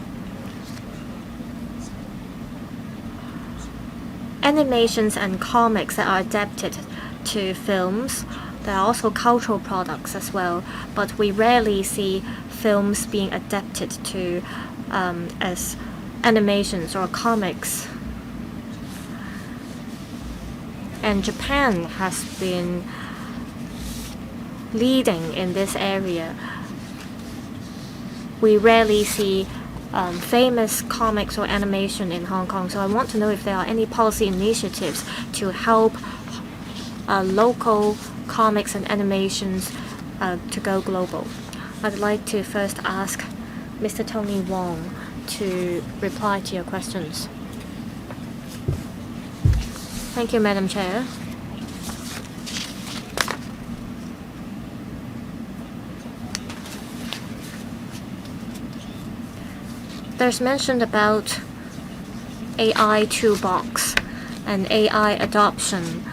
animations and comics that are adapted to films. There are also cultural products as well, but we rarely see films being adapted to as animations or comics. And Japan has been leading in this area. We rarely see famous comics or animation in Hong Kong, so I want to know if there are any policy initiatives to help local comics and animations to go global. I'd like to first ask Mr. Tony Wong to reply to your questions. Thank you, Madam Chair. There's mention about AI toolbox and AI adoption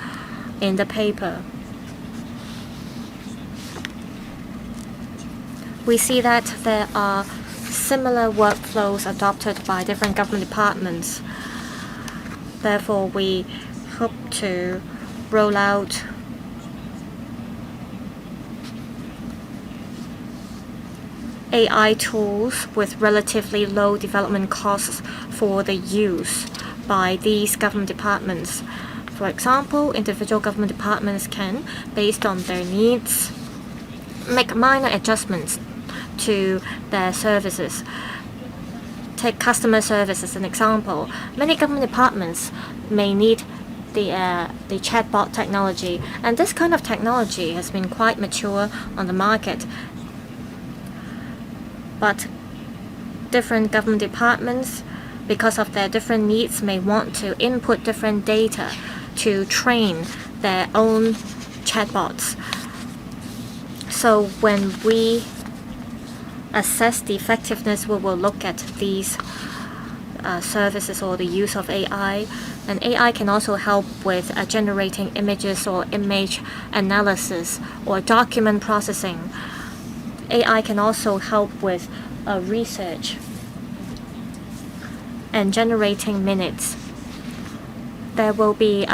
in the paper. We see that there are similar workflows adopted by different government departments. Therefore, we hope to roll out AI tools with relatively low development costs for the use by these government departments. For example, individual government departments can, based on their needs, make minor adjustments to their services. Take customer service as an example. Many government departments may need the chatbot technology, and this kind of technology has been quite mature on the market. But different government departments, because of their different needs, may want to input different data to train their own chatbots. So when we assess the effectiveness, we will look at these services or the use of AI. And AI can also help with generating images or image analysis or document processing. AI can also help with research and generating minutes. There will be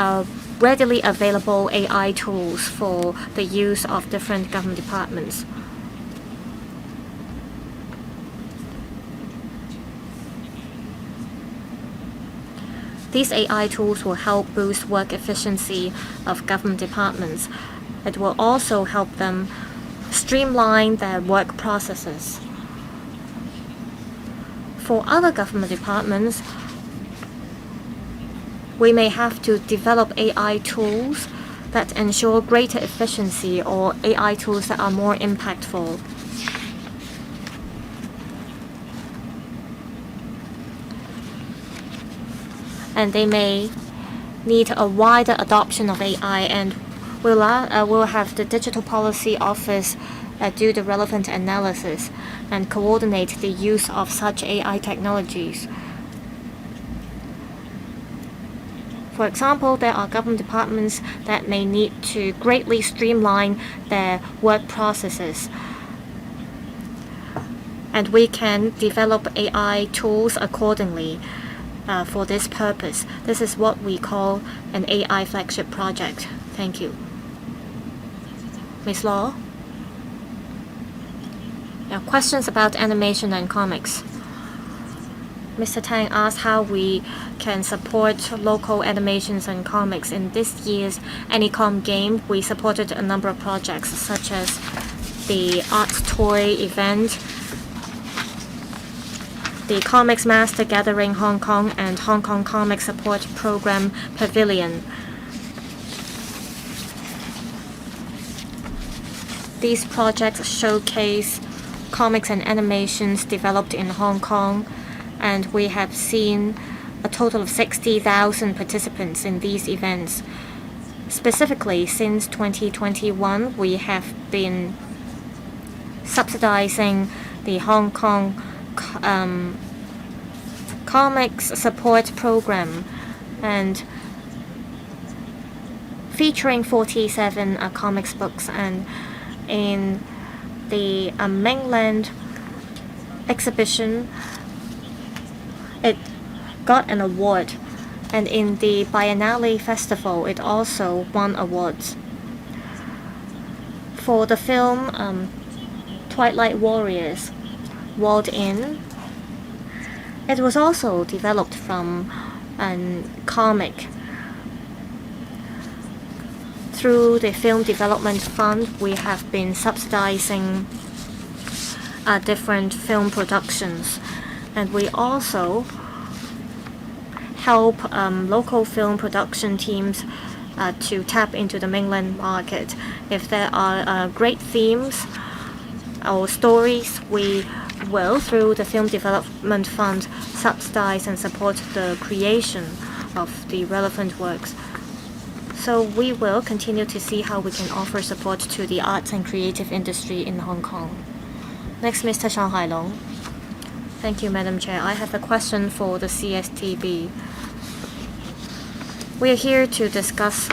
readily available AI tools for the use of different government departments. These AI tools will help boost work efficiency of government departments. It will also help them streamline their work processes. For other government departments, we may have to develop AI tools that ensure greater efficiency or AI tools that are more impactful. And they may need a wider adoption of AI, and we'll have the Digital Policy Office do the relevant analysis and coordinate the use of such AI technologies. For example, there are government departments that may need to greatly streamline their work processes, and we can develop AI tools accordingly for this purpose. This is what we call an AI flagship project. Thank you. Ms. Law? Now, questions about animation and comics. Mr. Tang asked how we can support local animations and comics. In this year's Anycom game, we supported a number of projects such as the art toy event, the Comics Master Gathering Hong Kong, and Hong Kong Comic Support Program Pavilion. These projects showcase comics and animations developed in Hong Kong, and we have seen a total of 60,000 participants in these events. Specifically, since 2021, we have been subsidizing the Hong Kong Comics Support Program and featuring 47 comics books, and in the mainland exhibition, it got an award, and in the Biennale Festival, it also won awards. For the film Twilight Warriors, Walled In, it was also developed from a comic. Through the Film Development Fund, we have been subsidizing different film productions, and we also help local film production teams to tap into the mainland market. If there are great themes or stories, we will, through the Film Development Fund, subsidize and support the creation of the relevant works. So we will continue to see how we can offer support to the arts and creative industry in Hong Kong. Next, Mr. Shang Hailong. Thank you, Madam Chair. I have a question for the CSTB. We are here to discuss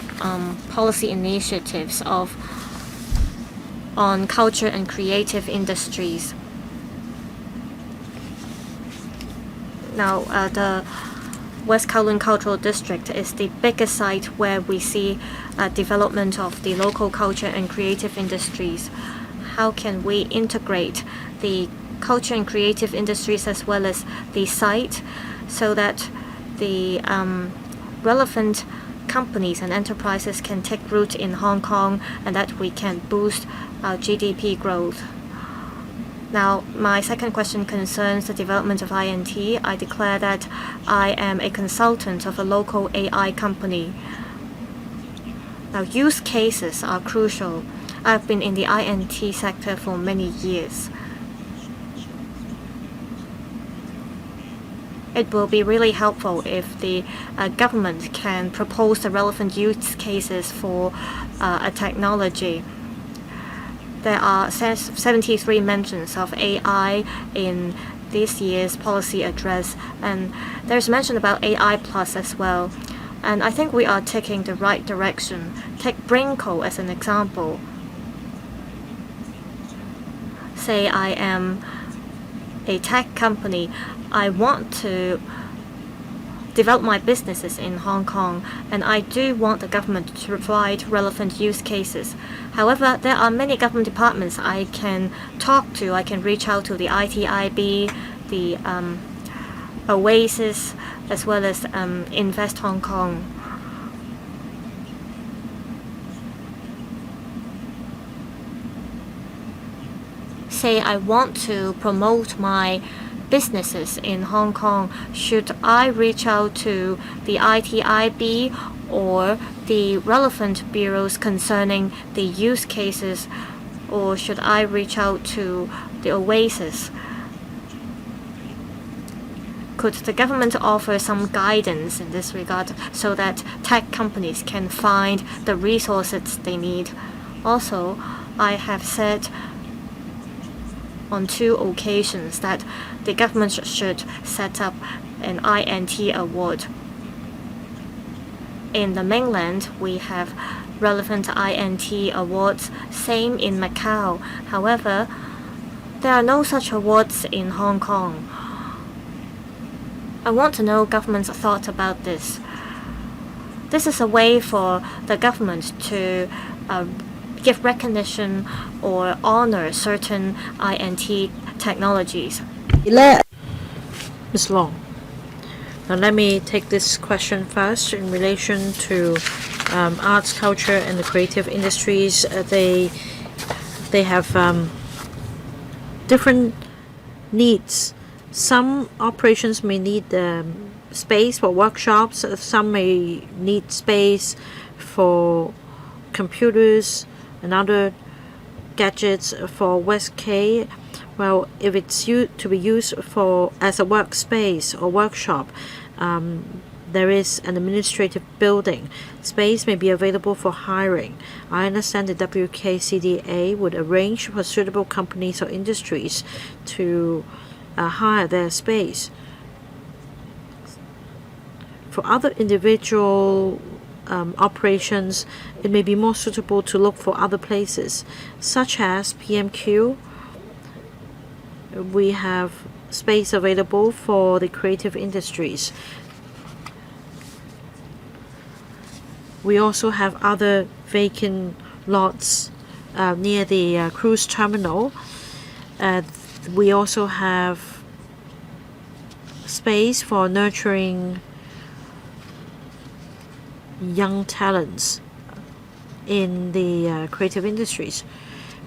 policy initiatives on culture and creative industries. Now, the West Kowloon Cultural District is the biggest site where we see development of the local culture and creative industries. How can we integrate the culture and creative industries as well as the site so that the relevant companies and enterprises can take root in Hong Kong and that we can boost our GDP growth? Now, my second question concerns the development of INT. I declare that I am a consultant of a local AI company. Now, use cases are crucial. I've been in the INT sector for many years. It will be really helpful if the government can propose the relevant use cases for a technology. There are 73 mentions of AI in this year's policy address, and there's mention about AI Plus as well. And I think we are taking the right direction. Take Brinko as an example. Say I am a tech company. I want to develop my businesses in Hong Kong, and I do want the government to provide relevant use cases. However, there are many government departments I can talk to. I can reach out to the ITIB, the Oasis, as well as Invest Hong Kong. Say I want to promote my businesses in Hong Kong, should I reach out to the ITIB or the relevant bureaus concerning the use cases, or should I reach out to the Oasis? Could the government offer some guidance in this regard so that tech companies can find the resources they need? Also, I have said on 2 occasions that the government should set up an INT award. In the mainland, we have relevant INT awards, same in Macau. However, there are no such awards in Hong Kong. I want to know government's thought about this. This is a way for the government to give recognition or honor certain INT technologies. Ms. Long. Now let me take this question first in relation to arts, culture, and the creative industries. They have different needs. Some operations may need space for workshops. Some may need space for computers and other gadgets for West K. Well, if it's to be used as a workspace or workshop, there is an administrative building. Space may be available for hiring. I understand the WKCDA would arrange for suitable companies or industries to hire their space. For other individual operations, it may be more suitable to look for other places, such as PMQ. We have space available for the creative industries. We also have other vacant lots near the cruise terminal. We also have space for nurturing young talents in the creative industries.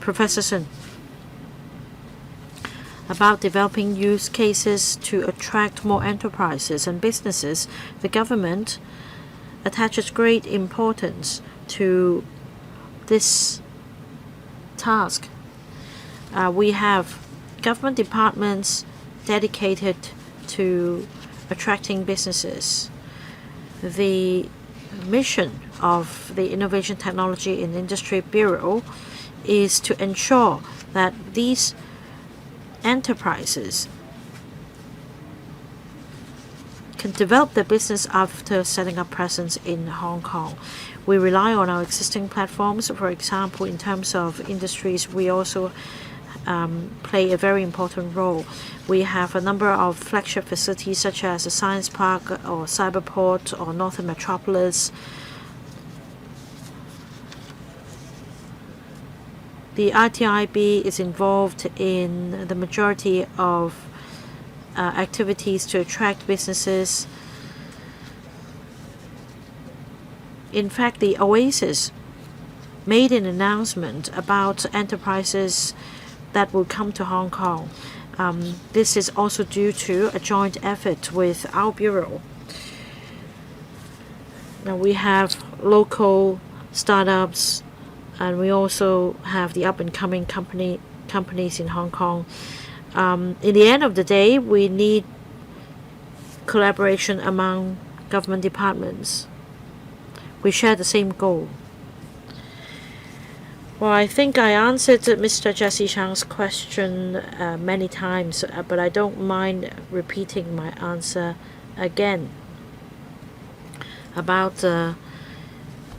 Professor Sun, about developing use cases to attract more enterprises and businesses, the government attaches great importance to this task. We have government departments dedicated to attracting businesses. The mission of the Innovation, Technology and Industry Bureau is to ensure that these enterprises can develop their business after setting up presence in Hong Kong. We rely on our existing platforms. For example, in terms of industries, we also play a very important role. We have a number of flagship facilities such as a Science Park or Cyberport or Northern Metropolis. The ITIB is involved in the majority of activities to attract businesses. In fact, the Oasis made an announcement about enterprises that will come to Hong Kong. This is also due to a joint effort with our bureau. Now we have local startups, and we also have the up-and-coming companies in Hong Kong. In the end of the day, we need collaboration among government departments. We share the same goal. Well, I think I answered Mr. Jesse Chang's question many times, but I don't mind repeating my answer again about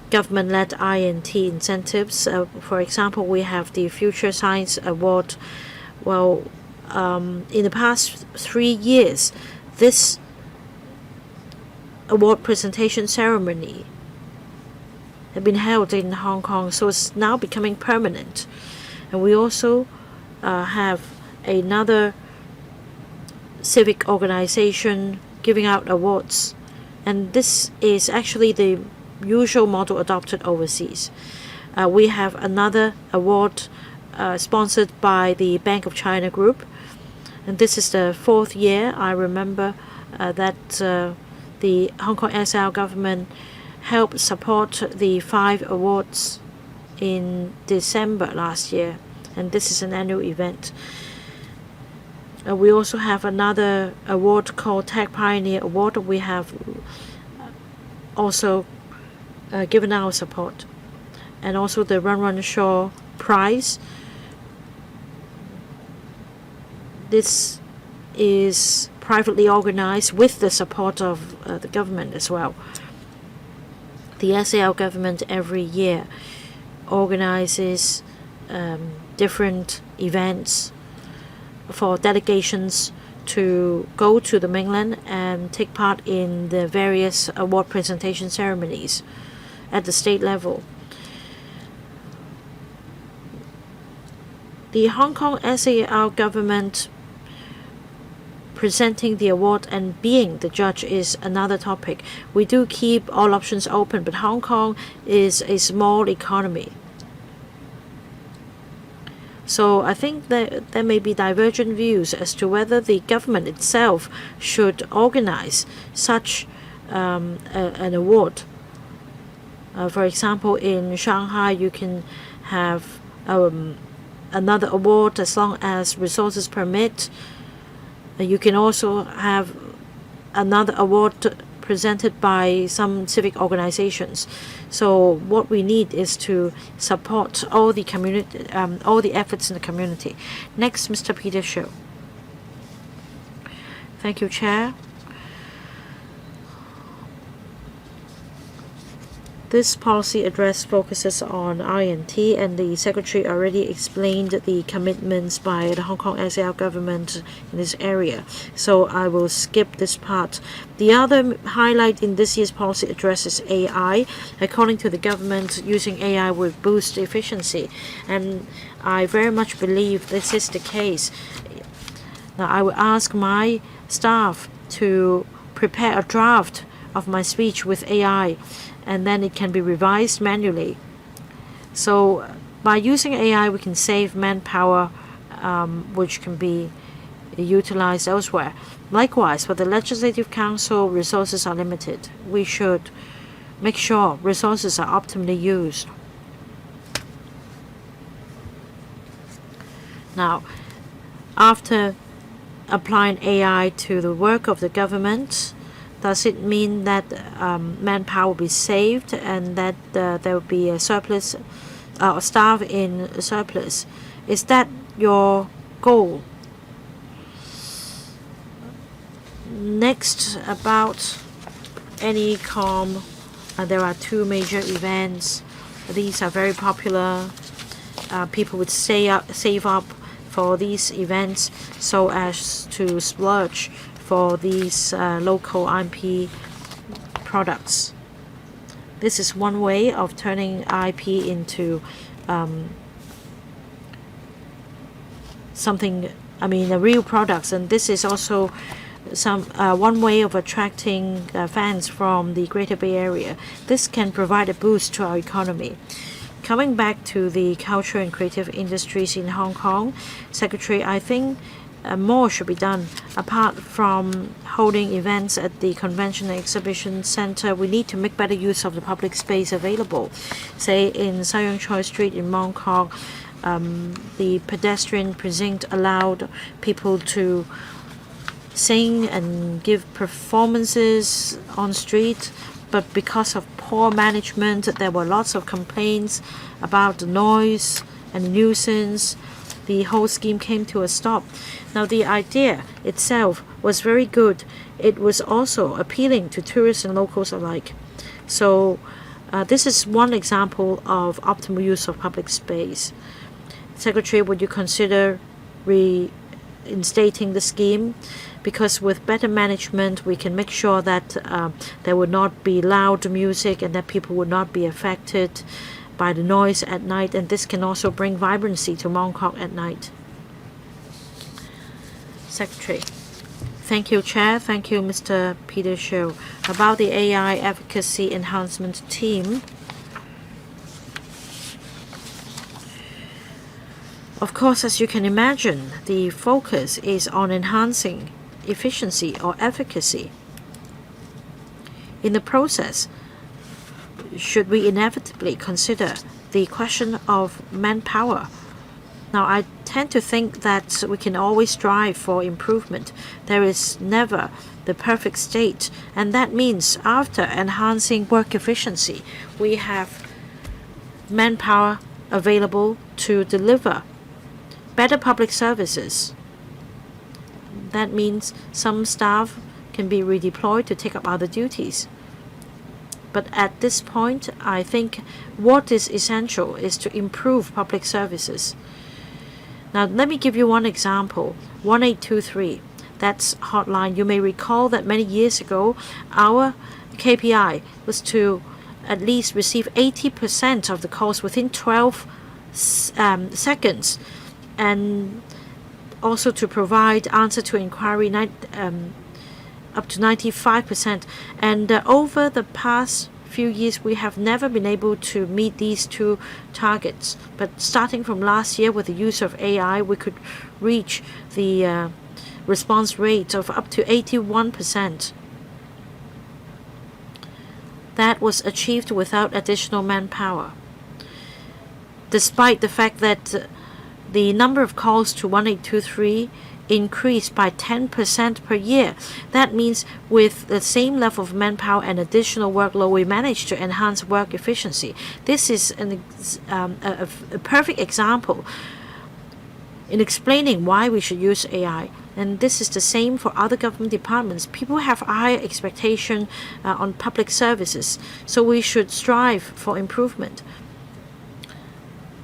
government-led INT incentives. For example, we have the Future Science Award. Well, in the past 3 years, this award presentation ceremony had been held in Hong Kong, so it's now becoming permanent. And we also have another civic organization giving out awards, and this is actually the usual model adopted overseas. We have another award sponsored by the Bank of China Group, and this is the 4th year. I remember that the Hong Kong SAR government helped support the 5 awards in December last year, and this is an annual event. We also have another award called Tech Pioneer Award. We have also given our support, and also the Run Run Shaw Prize. This is privately organized with the support of the government as well. The SAR government every year organizes different events for delegations to go to the mainland and take part in the various award presentation ceremonies at the state level. The Hong Kong SAR government presenting the award and being the judge is another topic. We do keep all options open, but Hong Kong is a small economy. So I think that there may be divergent views as to whether the government itself should organize such an award. For example, in Shanghai, you can have another award as long as resources permit. You can also have another award presented by some civic organizations. So what we need is to support all the community, all the efforts in the community. Next, Mr. Peter Shiu. Thank you, Chair. This policy address focuses on R&T, and the Secretary already explained the commitments by the Hong Kong SAR government in this area, so I will skip this part. The other highlight in this year's policy address is AI. According to the government, using AI will boost efficiency, and I very much believe this is the case. Now, I will ask my staff to prepare a draft of my speech with AI, and then it can be revised manually. So by using AI, we can save manpower, which can be utilized elsewhere. Likewise, for the Legislative Council, resources are limited. We should make sure resources are optimally used. Now, after applying AI to the work of the government, does it mean that manpower will be saved and that there will be a surplus, staff in surplus? Is that your goal? Next, about AnyCom, there are 2 major events. These are very popular. People would save up for these events so as to splurge for these local IP products. This is one way of turning IP into something, real products, and this is also one way of attracting fans from the Greater Bay Area. This can provide a boost to our economy. Coming back to the culture and creative industries in Hong Kong, Secretary, I think more should be done. Apart from holding events at the Convention and Exhibition Center, we need to make better use of the public space available. Say in Sai Yong Choi Street in Mong Kok, the pedestrian precinct allowed people to sing and give performances on street, but because of poor management, there were lots of complaints about the noise and nuisance. The whole scheme came to a stop. Now, the idea itself was very good. It was also appealing to tourists and locals alike. So this is one example of optimal use of public space. Secretary, would you consider instating the scheme, because with better management we can make sure that there would not be loud music and that people would not be affected by the noise at night, and this can also bring vibrancy to Mongkok at night. Secretary. Thank you, Chair. Thank you, Mr. Peter Shiu. About the AI advocacy enhancement team, of course, as you can imagine, the focus is on enhancing efficiency or efficacy. In the process, should we inevitably consider the question of manpower? Now, I tend to think that we can always strive for improvement. There is never the perfect state, and that means after enhancing work efficiency, we have manpower available to deliver better public services. That means some staff can be redeployed to take up other duties. But at this point, I think what is essential is to improve public services. Now, let me give you one example. 1823, that's hotline. You may recall that many years ago, our KPI was to at least receive 80% of the calls within 12 seconds, and also to provide answer to inquiry up to 95%. And over the past few years, we have never been able to meet these two targets. But starting from last year, with the use of AI, we could reach the response rate of up to 81%. That was achieved without additional manpower, despite the fact that the number of calls to 1823 increased by 10% per year. That means with the same level of manpower and additional workload, we managed to enhance work efficiency. This is a perfect example in explaining why we should use AI. And this is the same for other government departments. People have higher expectation on public services, so we should strive for improvement.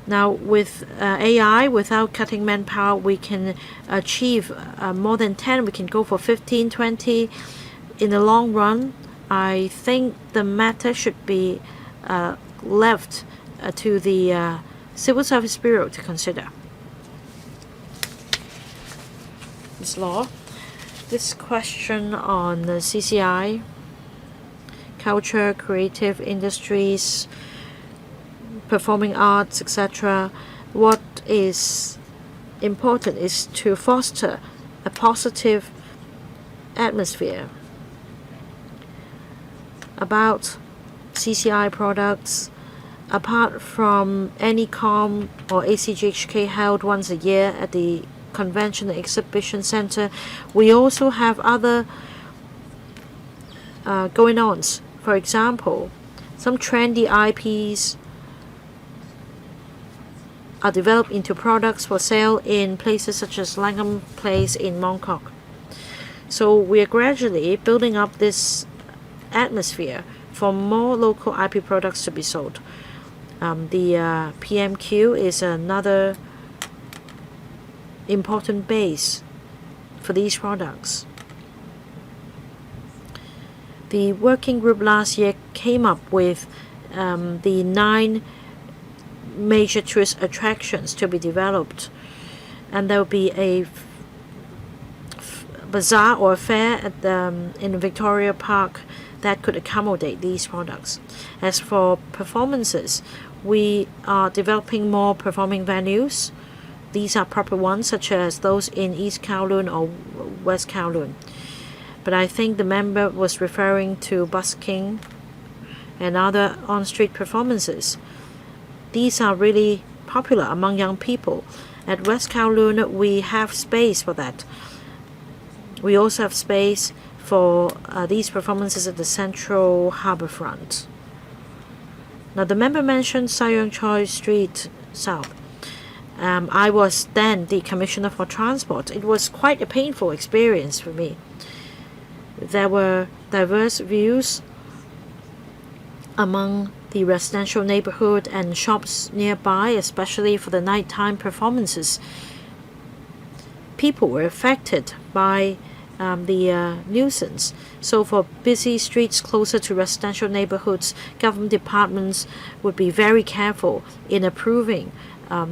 Now, with AI, without cutting manpower, we can achieve more than 10. We can go for 15, 20. In the long run, I think the matter should be left to the Civil Service Bureau to consider. Ms. Law, this question on the CCI, culture, creative industries, performing arts, etc. What is important is to foster a positive atmosphere about CCI products. Apart from AnyCom or ACGHK held once a year at the Convention and Exhibition Center, we also have other going-ons. For example, some trendy IPs are developed into products for sale in places such as Langham Place in Mongkok. So we are gradually building up this atmosphere for more local IP products to be sold. The PMQ is another important base for these products. The working group last year came up with the 9 major tourist attractions to be developed, and there will be a bazaar or fair at in Victoria Park that could accommodate these products. As for performances, we are developing more performing venues. These are proper ones, such as those in East Kowloon or West Kowloon. But I think the member was referring to busking and other on-street performances. These are really popular among young people. At West Kowloon, we have space for that. We also have space for these performances at the Central Harbourfront. Now, the member mentioned Sayong Choi Street South. I was then the Commissioner for Transport. It was quite a painful experience for me. There were diverse views among the residential neighborhood and shops nearby, especially for the nighttime performances. people were affected by the nuisance. So for busy streets closer to residential neighborhoods, government departments would be very careful in approving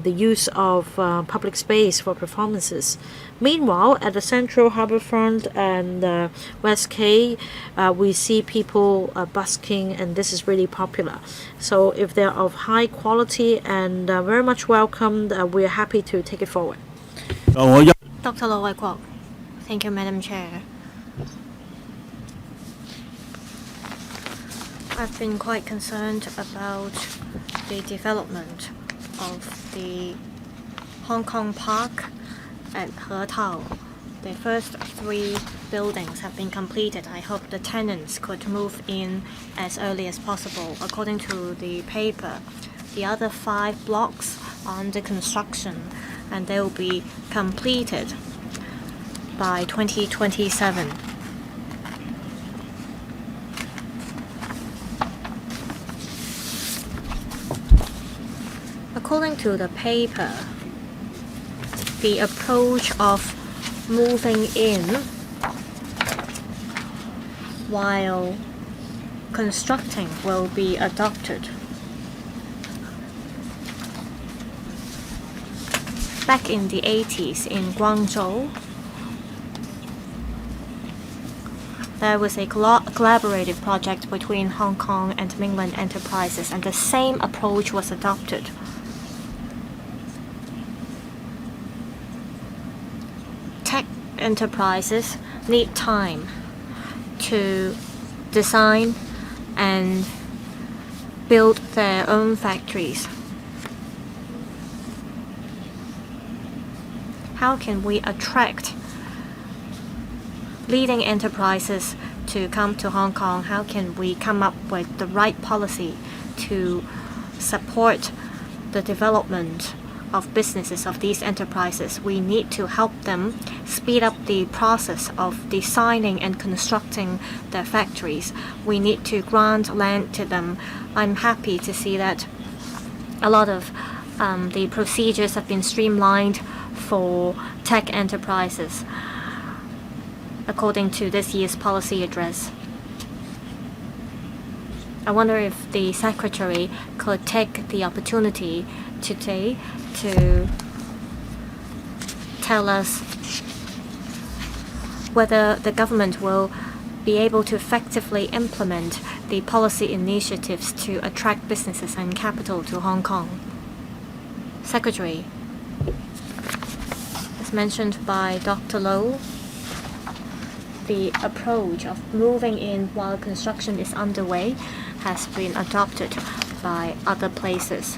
the use of public space for performances. Meanwhile, at the Central Harbourfront and West Quay, we see people busking, and this is really popular. So if they're of high quality and very much welcomed, we're happy to take it forward. Dr. Lo Wai Kwok. Thank you, Madam Chair. I've been quite concerned about the development of the Hong Kong Park at He Tao. The first 3 buildings have been completed. I hope the tenants could move in as early as possible. According to the paper, the other 5 blocks are under construction and they will be completed by 2027. According to the paper, the approach of moving in while constructing will be adopted. Back in the 80s in Guangzhou, there was a collaborative project between Hong Kong and mainland enterprises, and the same approach was adopted. Tech enterprises need time to design and build their own factories. How can we attract leading enterprises to come to Hong Kong? How can we come up with the right policy to support the development of businesses of these enterprises? We need to help them speed up the process of designing and constructing their factories. We need to grant land to them. I'm happy to see that a lot of the procedures have been streamlined for tech enterprises according to this year's policy address. I wonder if the Secretary could take the opportunity today to tell us whether the government will be able to effectively implement the policy initiatives to attract businesses and capital to Hong Kong. Secretary, as mentioned by Dr. Low, the approach of moving in while construction is underway has been adopted by other places.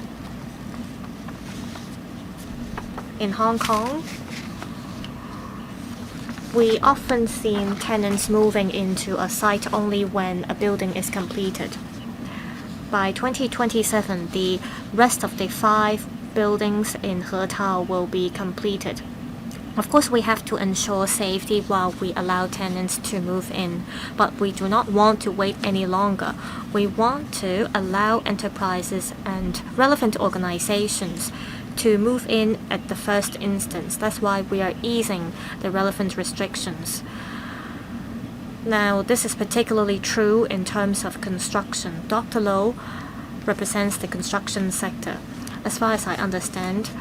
In Hong Kong, we often see tenants moving into a site only when a building is completed. By 2027, the rest of the 5 buildings in He Tao will be completed. Of course, we have to ensure safety while we allow tenants to move in, but we do not want to wait any longer. We want to allow enterprises and relevant organizations to move in at the first instance. That's why we are easing the relevant restrictions. Now, this is particularly true in terms of construction. Dr. Low represents the construction sector. As far as I understand,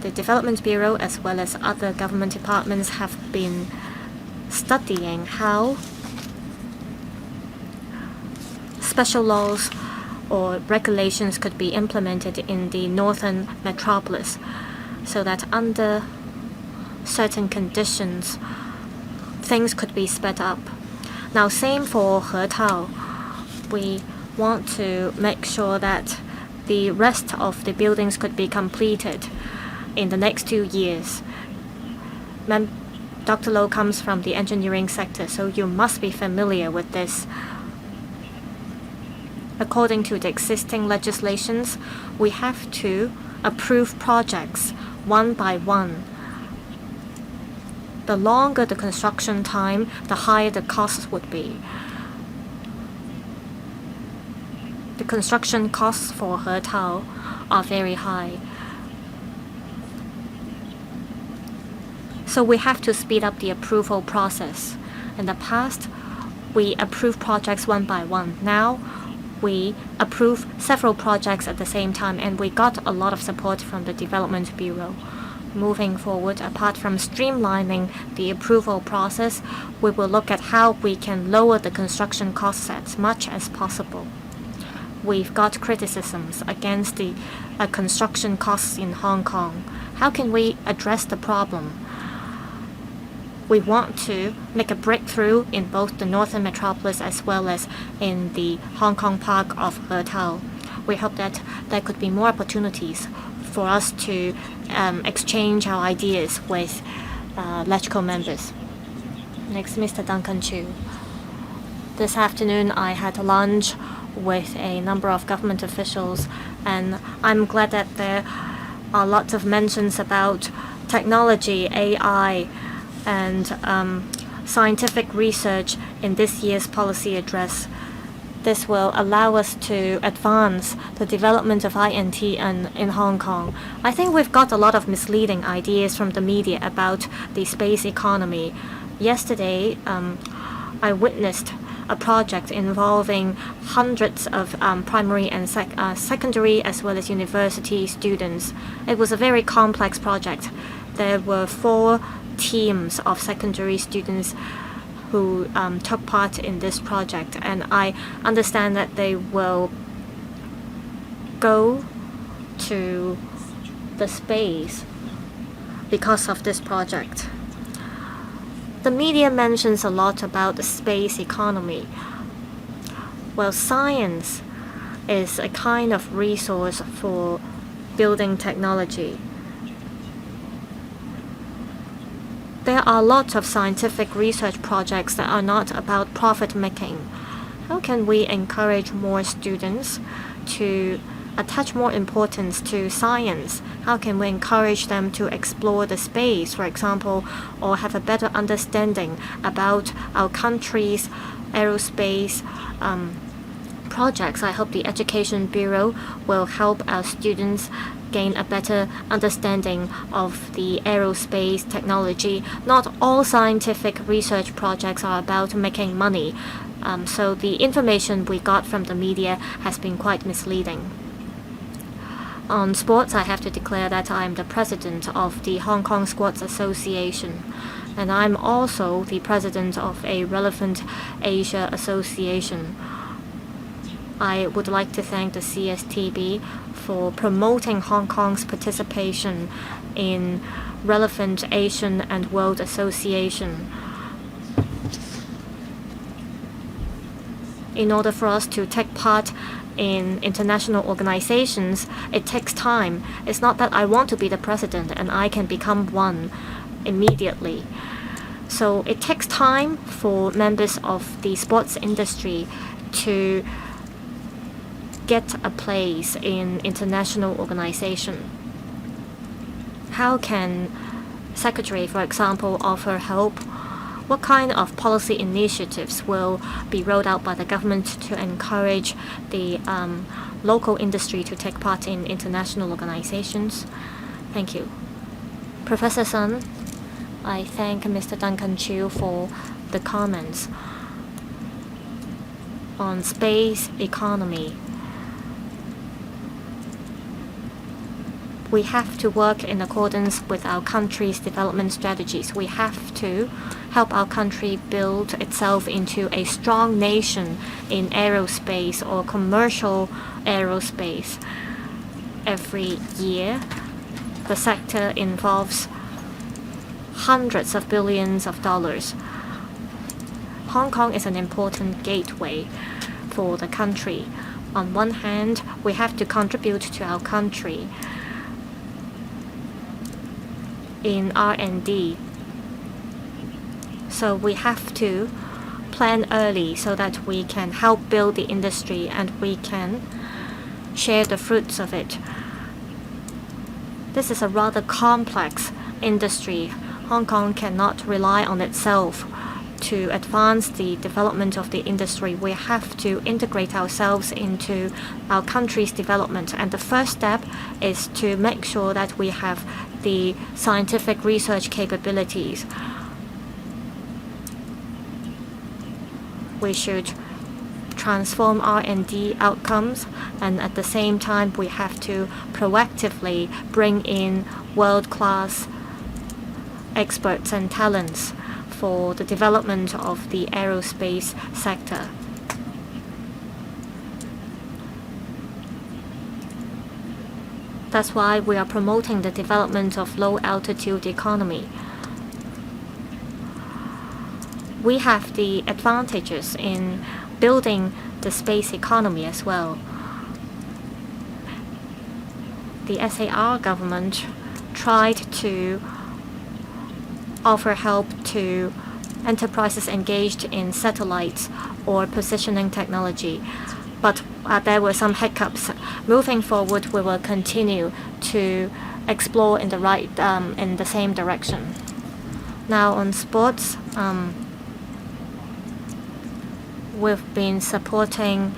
the Development Bureau as well as other government departments have been studying how special laws or regulations could be implemented in the northern metropolis so that under certain conditions things could be sped up. Now, same for He Tao. We want to make sure that the rest of the buildings could be completed in the next 2 years. Dr. Low comes from the engineering sector, so you must be familiar with this. According to the existing legislations, we have to approve projects one by one. The longer the construction time, the higher the costs would be. The construction costs for He Tao are very high. So we have to speed up the approval process. In the past, we approve projects one by one. Now, we approve several projects at the same time, and we got a lot of support from the Development Bureau. Moving forward, apart from streamlining the approval process, we will look at how we can lower the construction costs as much as possible. We've got criticisms against the construction costs in Hong Kong. How can we address the problem? We want to make a breakthrough in both the Northern Metropolis as well as in the Hong Kong Park of Hertao. We hope that there could be more opportunities for us to exchange our ideas with LegCo members. Next, Mr. Duncan Chu. This afternoon, I had lunch with a number of government officials, and I'm glad that there are lots of mentions about technology, AI, and scientific research in this year's policy address. This will allow us to advance the development of INT in Hong Kong. I think we've got a lot of misleading ideas from the media about the space economy. Yesterday, I witnessed a project involving hundreds of primary and secondary as well as university students. It was a very complex project. There were 4 teams of secondary students who took part in this project, and I understand that they will go to the space because of this project. The media mentions a lot about the space economy. Well, science is a kind of resource for building technology. There are lots of scientific research projects that are not about profit making. How can we encourage more students to attach more importance to science? How can we encourage them to explore the space, for example, or have a better understanding about our country's aerospace projects? I hope the Education Bureau will help our students gain a better understanding of the aerospace technology. Not all scientific research projects are about making money, so the information we got from the media has been quite misleading. On sports, I have to declare that I am the president of the Hong Kong Squads Association, and I'm also the president of a relevant Asia association. I would like to thank the CSTB for promoting Hong Kong's participation in relevant Asian and World Association. In order for us to take part in international organizations, it takes time. It's not that I want to be the president and I can become one immediately. So it takes time for members of the sports industry to get a place in international organization. How can Secretary, for example, offer help? What kind of policy initiatives will be rolled out by the government to encourage the local industry to take part in international organizations? Thank you. Professor Sun, I thank Mr. Duncan Chu for the comments on space economy. We have to work in accordance with our country's development strategies. We have to help our country build itself into a strong nation in aerospace or commercial aerospace. Every year, the sector involves hundreds of billions of dollars. Hong Kong is an important gateway for the country. On one hand, we have to contribute to our country in R&D. So we have to plan early so that we can help build the industry and we can share the fruits of it. This is a rather complex industry. Hong Kong cannot rely on itself to advance the development of the industry. We have to integrate ourselves into our country's development. And the first step is to make sure that we have the scientific research capabilities. We should transform R&D outcomes, and at the same time we have to proactively bring in world-class experts and talents for the development of the aerospace sector. That's why we are promoting the development of low-altitude economy. We have the advantages in building the space economy as well. The SAR government tried to offer help to enterprises engaged in satellites or positioning technology, but there were some hiccups. Moving forward, we will continue to explore in the same direction. Now on sports, we've been supporting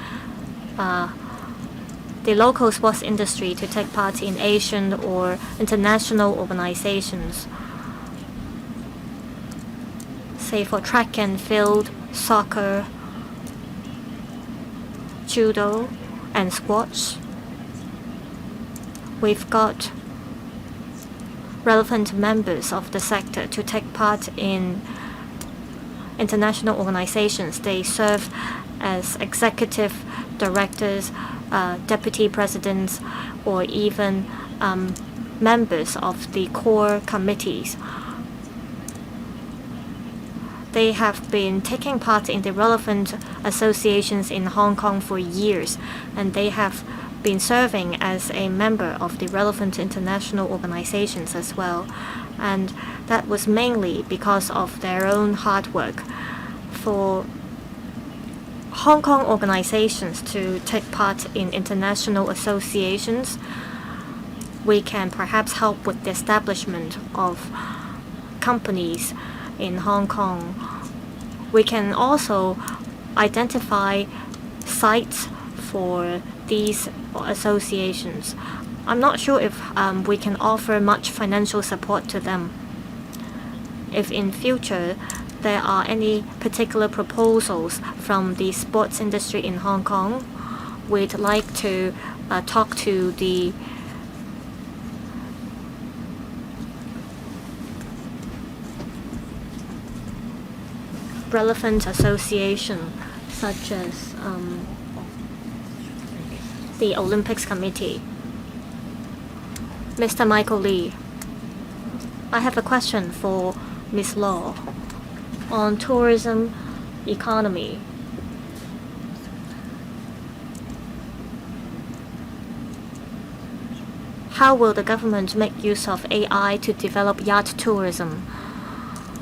the local sports industry to take part in Asian or international organizations. Say for track and field, soccer, judo, and squash. We've got relevant members of the sector to take part in international organizations. They serve as executive directors, deputy presidents, or even members of the core committees. They have been taking part in the relevant associations in Hong Kong for years, and they have been serving as a member of the relevant international organizations as well. And that was mainly because of their own hard work. For Hong Kong organizations to take part in international associations, we can perhaps help with the establishment of companies in Hong Kong. We can also identify sites for these associations. I'm not sure if we can offer much financial support to them. If in future there are any particular proposals from the sports industry in Hong Kong, we'd like to talk to the relevant association, such as the Olympics Committee. Mr. Michael Lee, I have a question for Ms. Law on tourism economy. How will the government make use of AI to develop yacht tourism?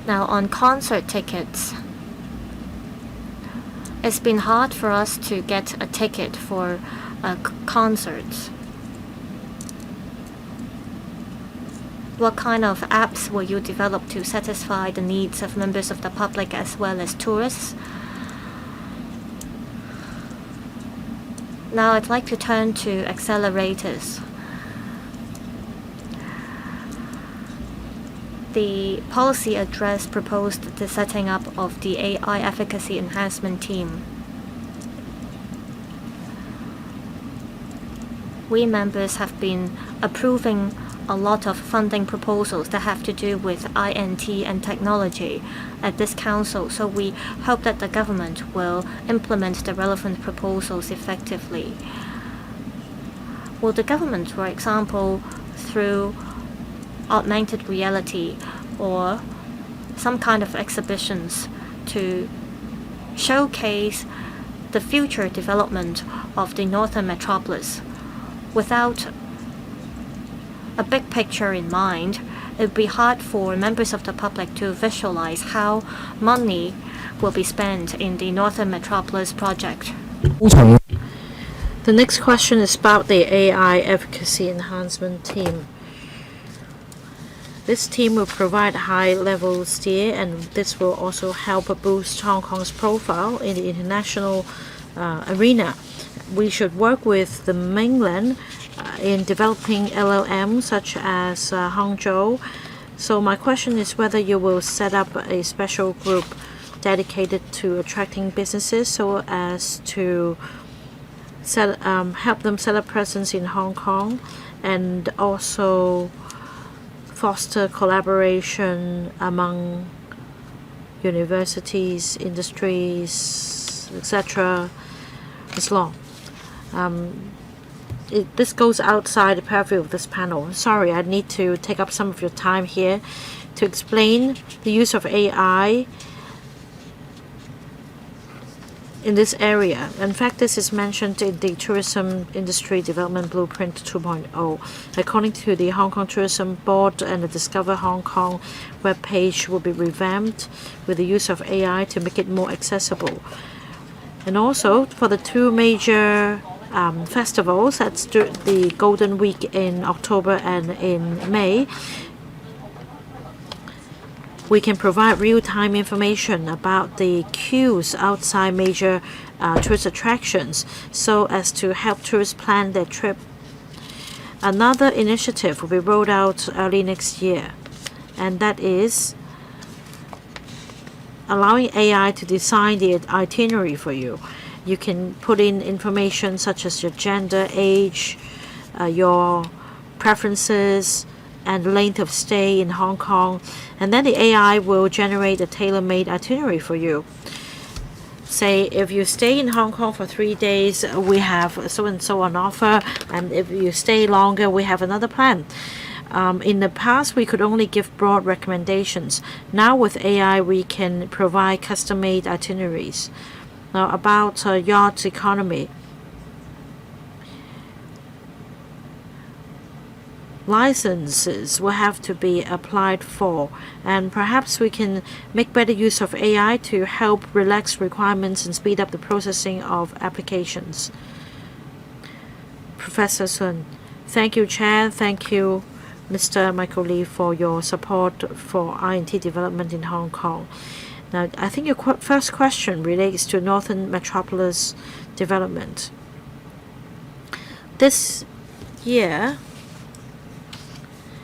Now, on concert tickets, it's been hard for us to get a ticket for concerts. What kind of apps will you develop to satisfy the needs of members of the public as well as tourists? Now I'd like to turn to accelerators. The policy address proposed the setting up of the AI efficacy enhancement team. We members have been approving a lot of funding proposals that have to do with INT and technology at this council, so we hope that the government will implement the relevant proposals effectively. Will the government, for example, through augmented reality or some kind of exhibitions to showcase the future development of the northern metropolis without a big picture in mind, it would be hard for members of the public to visualize how money will be spent in the Northern Metropolis project. The next question is about the AI efficacy enhancement team. This team will provide high-level steer, and this will also help boost Hong Kong's profile in the international arena. We should work with the mainland in developing LLM such as Hangzhou. So my question is whether you will set up a special group dedicated to attracting businesses so as to help them set up presence in Hong Kong and also foster collaboration among universities, industries, etc. as long. This goes outside the purview of this panel. Sorry, I need to take up some of your time here to explain the use of AI in this area. In fact, this is mentioned in the Tourism Industry Development Blueprint 2.0. According to the Hong Kong Tourism Board, and the Discover Hong Kong webpage will be revamped with the use of AI to make it more accessible. And also, for the two major festivals, that's the Golden Week in October and in May, we can provide real-time information about the queues outside major tourist attractions so as to help tourists plan their trip. Another initiative will be rolled out early next year, and that is allowing AI to design the itinerary for you. You can put in information such as your gender, age, your preferences, and length of stay in Hong Kong, and then the AI will generate a tailor-made itinerary for you. Say if you stay in Hong Kong for 3 days, we have so and so on offer, and if you stay longer, we have another plan. In the past, we could only give broad recommendations. Now with AI, we can provide custom-made itineraries. Now about yacht economy. Licenses will have to be applied for, and perhaps we can make better use of AI to help relax requirements and speed up the processing of applications. Professor Sun. Thank you, Chair. Thank you, Mr. Michael Lee, for your support for I&T development in Hong Kong. Now, I think your first question relates to Northern Metropolis development. This year,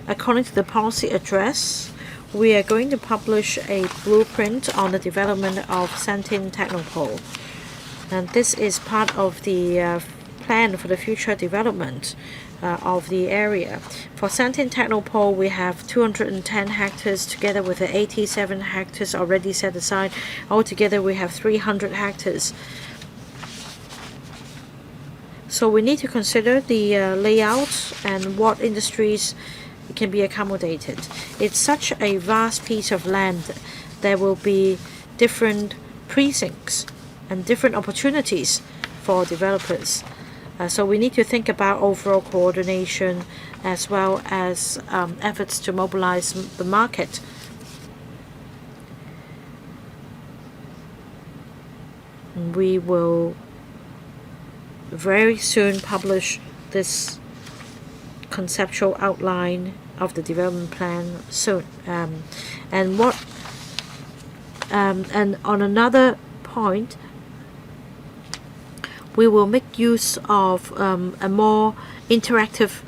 according to the policy address, we are going to publish a blueprint on the development of Shantin Technopole. And this is part of the plan for the future development of the area. For Shantin Technopole, we have 210 hectares together with the 87 hectares already set aside. Altogether, we have 300 hectares. So we need to consider the layout and what industries can be accommodated. It's such a vast piece of land. There will be different precincts and different opportunities for developers. So we need to think about overall coordination as well as efforts to mobilize the market. We will very soon publish this conceptual outline of the development plan soon. And on another point, we will make use of a more interactive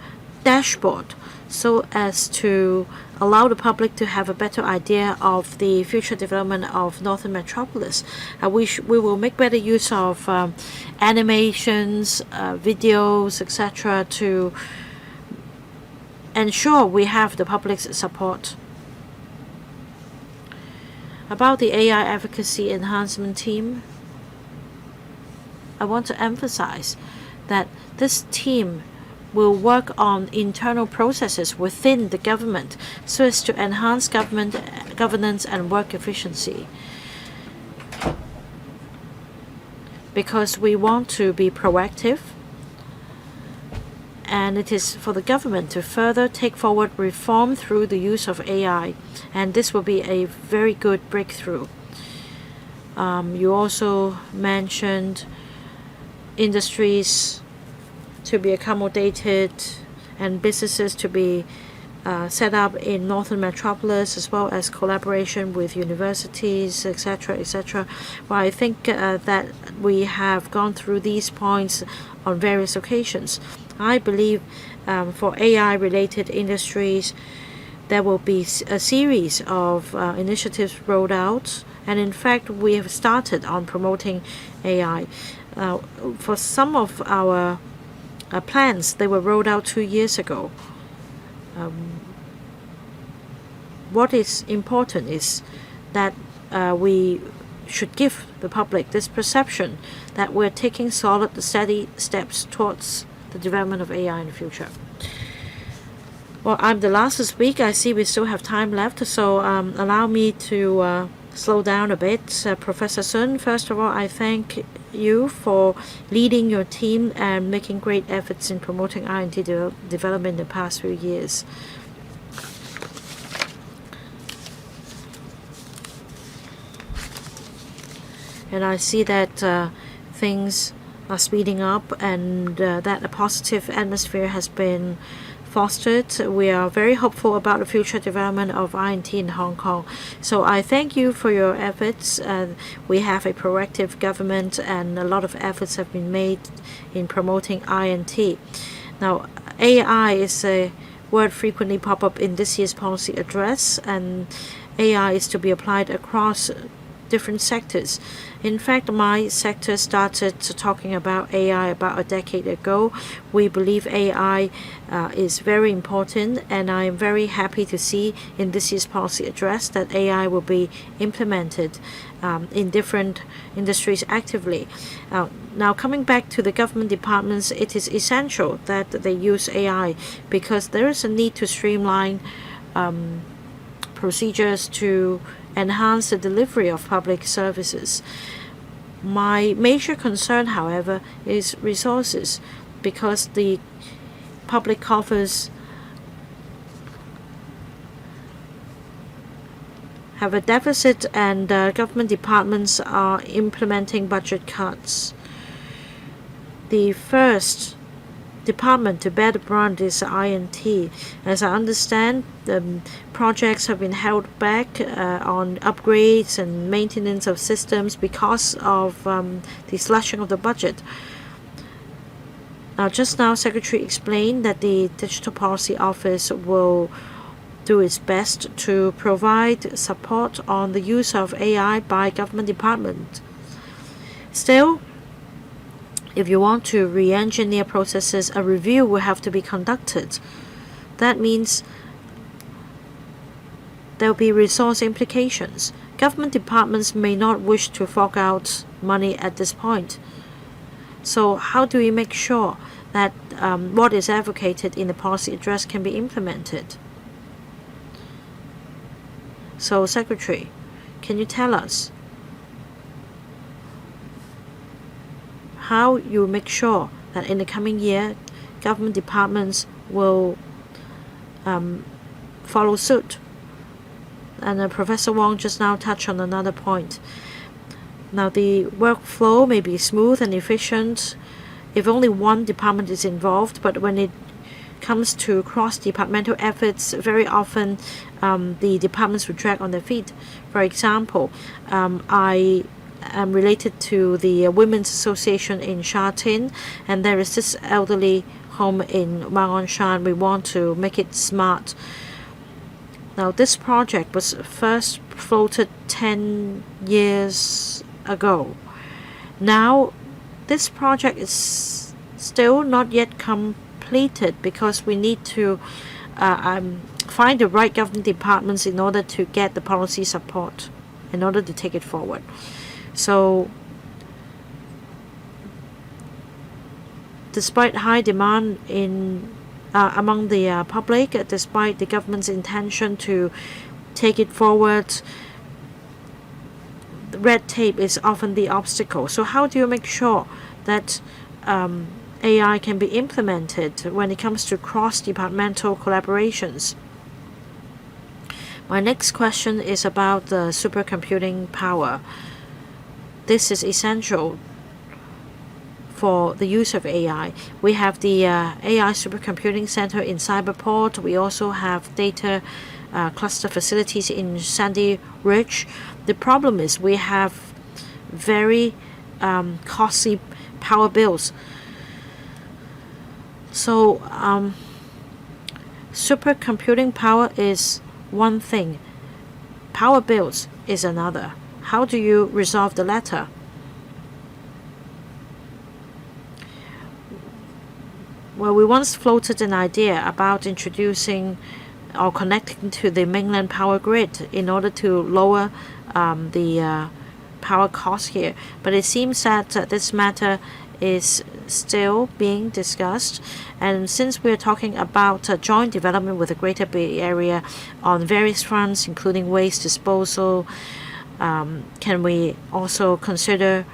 dashboard so as to allow the public to have a better idea of the future development of Northern Metropolis. We will make better use of animations, videos, etc. to ensure we have the public's support. About the AI advocacy enhancement team, I want to emphasize that this team will work on internal processes within the government so as to enhance governance and work efficiency. Because we want to be proactive, and it is for the government to further take forward reform through the use of AI, and this will be a very good breakthrough. You also mentioned industries to be accommodated and businesses to be set up in Northern Metropolis, as well as collaboration with universities, etc., etc. Well, I think that we have gone through these points on various occasions. I believe for AI-related industries, there will be a series of initiatives rolled out, and in fact, we have started on promoting AI. For some of our plans, they were rolled out 2 years ago. What is important is that we should give the public this perception that we're taking solid, steady steps towards the development of AI in the future. Well, I'm the last to speak. I see we still have time left, so allow me to slow down a bit. Professor Sun, first of all, I thank you for leading your team and making great efforts in promoting R&D development in the past few years. And I see that things are speeding up and that a positive atmosphere has been fostered. We are very hopeful about the future development of R&D in Hong Kong. So I thank you for your efforts. We have a proactive government and a lot of efforts have been made in promoting R&D. Now, AI is a word frequently pop up in this year's policy address, and AI is to be applied across different sectors. In fact, my sector started talking about AI about a decade ago. We believe AI is very important, and I am very happy to see in this year's policy address that AI will be implemented in different industries actively. Now, coming back to the government departments, it is essential that they use AI because there is a need to streamline procedures to enhance the delivery of public services. My major concern, however, is resources, because the public coffers have a deficit and government departments are implementing budget cuts. The first department to bear the brunt is I&T. As I understand, the projects have been held back on upgrades and maintenance of systems because of the slashing of the budget. Just now, Secretary explained that the Digital Policy Office will do its best to provide support on the use of AI by government departments. Still, if you want to re-engineer processes, a review will have to be conducted. That means there will be resource implications. Government departments may not wish to fork out money at this point. So how do we make sure that what is advocated in the policy address can be implemented? So, Secretary, can you tell us how you make sure that in the coming year, government departments will follow suit? And Professor Wong just now touched on another point. Now, the workflow may be smooth and efficient if only one department is involved, but when it comes to cross-departmental efforts, very often the departments will drag on their feet. For example, I am related to the Women's Association in Sha Tin, and there is this elderly home in Wang On Shan. We want to make it smart. Now, this project was first floated 10 years ago. Now, this project is still not yet completed because we need to find the right government departments in order to get the policy support, in order to take it forward. So, despite high demand among the public, despite the government's intention to take it forward, the red tape is often the obstacle. So how do you make sure that AI can be implemented when it comes to cross-departmental collaborations? My next question is about the supercomputing power. This is essential for the use of AI. We have the AI Supercomputing Center in Cyberport. We also have data cluster facilities in Sandy Ridge. The problem is we have very costly power bills. So supercomputing power is one thing, power bills is another. How do you resolve the latter? Well, we once floated an idea about introducing or connecting to the mainland power grid in order to lower the power cost here. But it seems that this matter is still being discussed. And since we're talking about joint development with the Greater Bay Area on various fronts, including waste disposal, can we also consider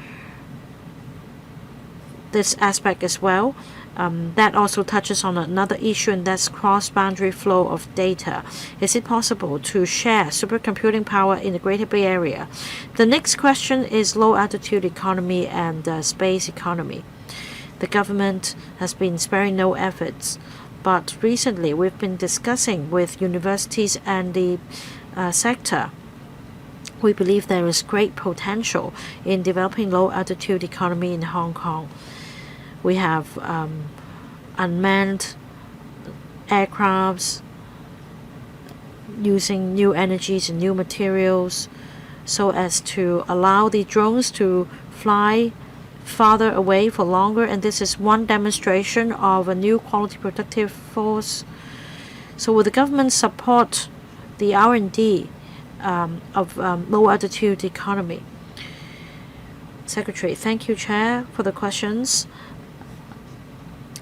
this aspect as well? That also touches on another issue, and that's cross-boundary flow of data. Is it possible to share supercomputing power in the Greater Bay Area? The next question is low-altitude economy and space economy. The government has been sparing no efforts, but recently we've been discussing with universities and the sector. We believe there is great potential in developing low-altitude economy in Hong Kong. We have unmanned aircrafts using new energies and new materials so as to allow the drones to fly farther away for longer, and this is one demonstration of a new quality productive force. So will the government support the R&D of low altitude economy? Secretary, thank you, Chair, for the questions.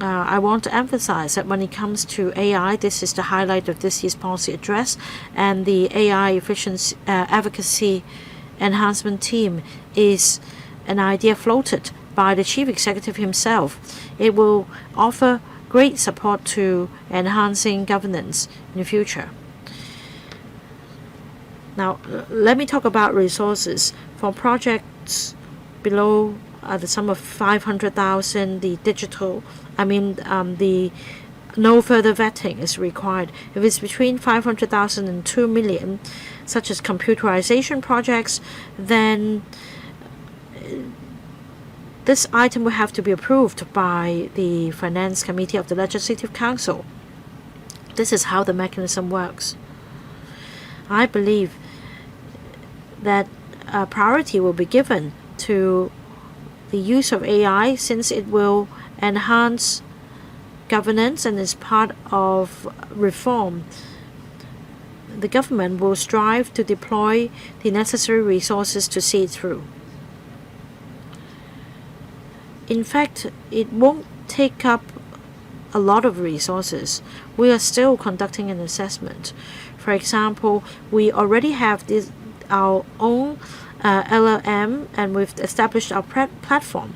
I want to emphasize that when it comes to AI, this is the highlight of this year's policy address, and the AI efficiency advocacy enhancement team is an idea floated by the chief executive himself. It will offer great support to enhancing governance in the future. Now, let me talk about resources. For projects below the sum of 500,000, the no further vetting is required. If it's between 500,000 and 2 million, such as computerization projects, then this item will have to be approved by the Finance Committee of the Legislative Council. This is how the mechanism works. I believe that priority will be given to the use of AI, since it will enhance governance and is part of reform. The government will strive to deploy the necessary resources to see it through. In fact, it won't take up a lot of resources. We are still conducting an assessment. For example, we already have our own LLM, and we've established our platform.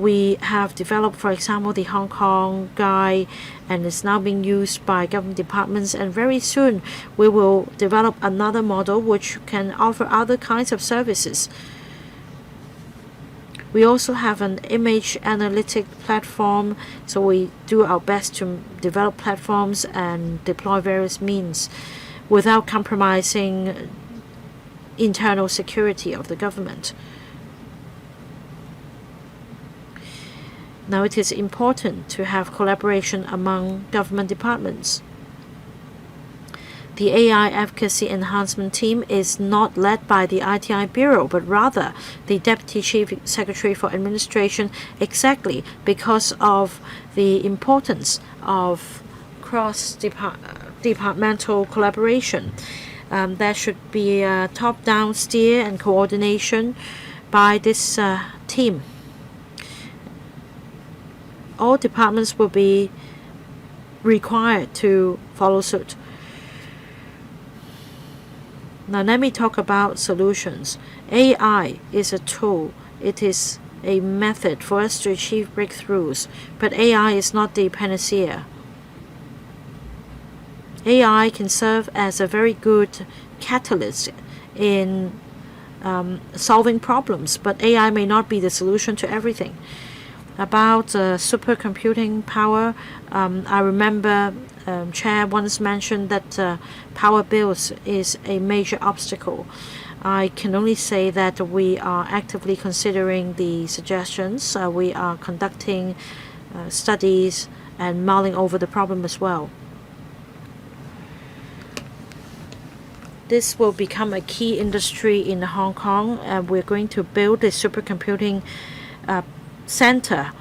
We have developed, for example, the Hong Kong Guide, and it's now being used by government departments, and very soon we will develop another model which can offer other kinds of services. We also have an image analytic platform, so we do our best to develop platforms and deploy various means without compromising internal security of the government. Now, it is important to have collaboration among government departments. The AI Advocacy Enhancement Team is not led by the ITI Bureau, but rather the Deputy Chief Secretary for Administration, exactly because of the importance of cross-departmental collaboration. There should be a top-down steer and coordination by this team. All departments will be required to follow suit. Now let me talk about solutions. AI is a tool. It is a method for us to achieve breakthroughs, but AI is not the panacea. AI can serve as a very good catalyst in solving problems, but AI may not be the solution to everything. About supercomputing power, I remember Chair once mentioned that power bills is a major obstacle. I can only say that we are actively considering the suggestions. We are conducting studies and mulling over the problem as well. This will become a key industry in Hong Kong. We're going to build a supercomputing center,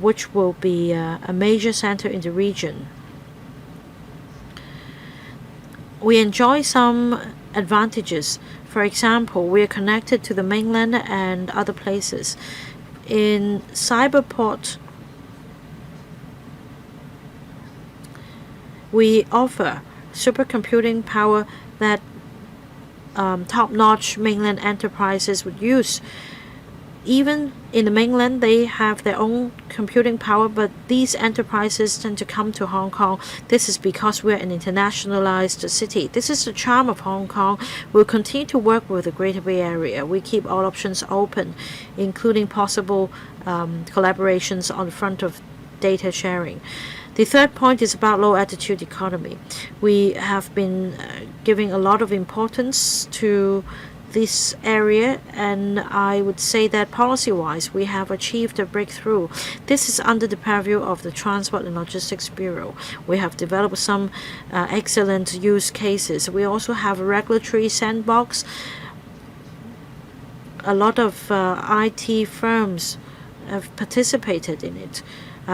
which will be a major center in the region. We enjoy some advantages. For example, we are connected to the mainland and other places. In Cyberport, we offer supercomputing power that top-notch mainland enterprises would use. Even in the mainland, they have their own computing power, but these enterprises tend to come to Hong Kong. This is because we're an internationalized city. This is the charm of Hong Kong. We'll continue to work with the Greater Bay Area. We keep all options open, including possible collaborations on the front of data sharing. The third point is about low-altitude economy. We have been giving a lot of importance to this area, and I would say that policy-wise, we have achieved a breakthrough. This is under the purview of the Transport and Logistics Bureau. We have developed some excellent use cases. We also have a regulatory sandbox. A lot of IT firms have participated in it.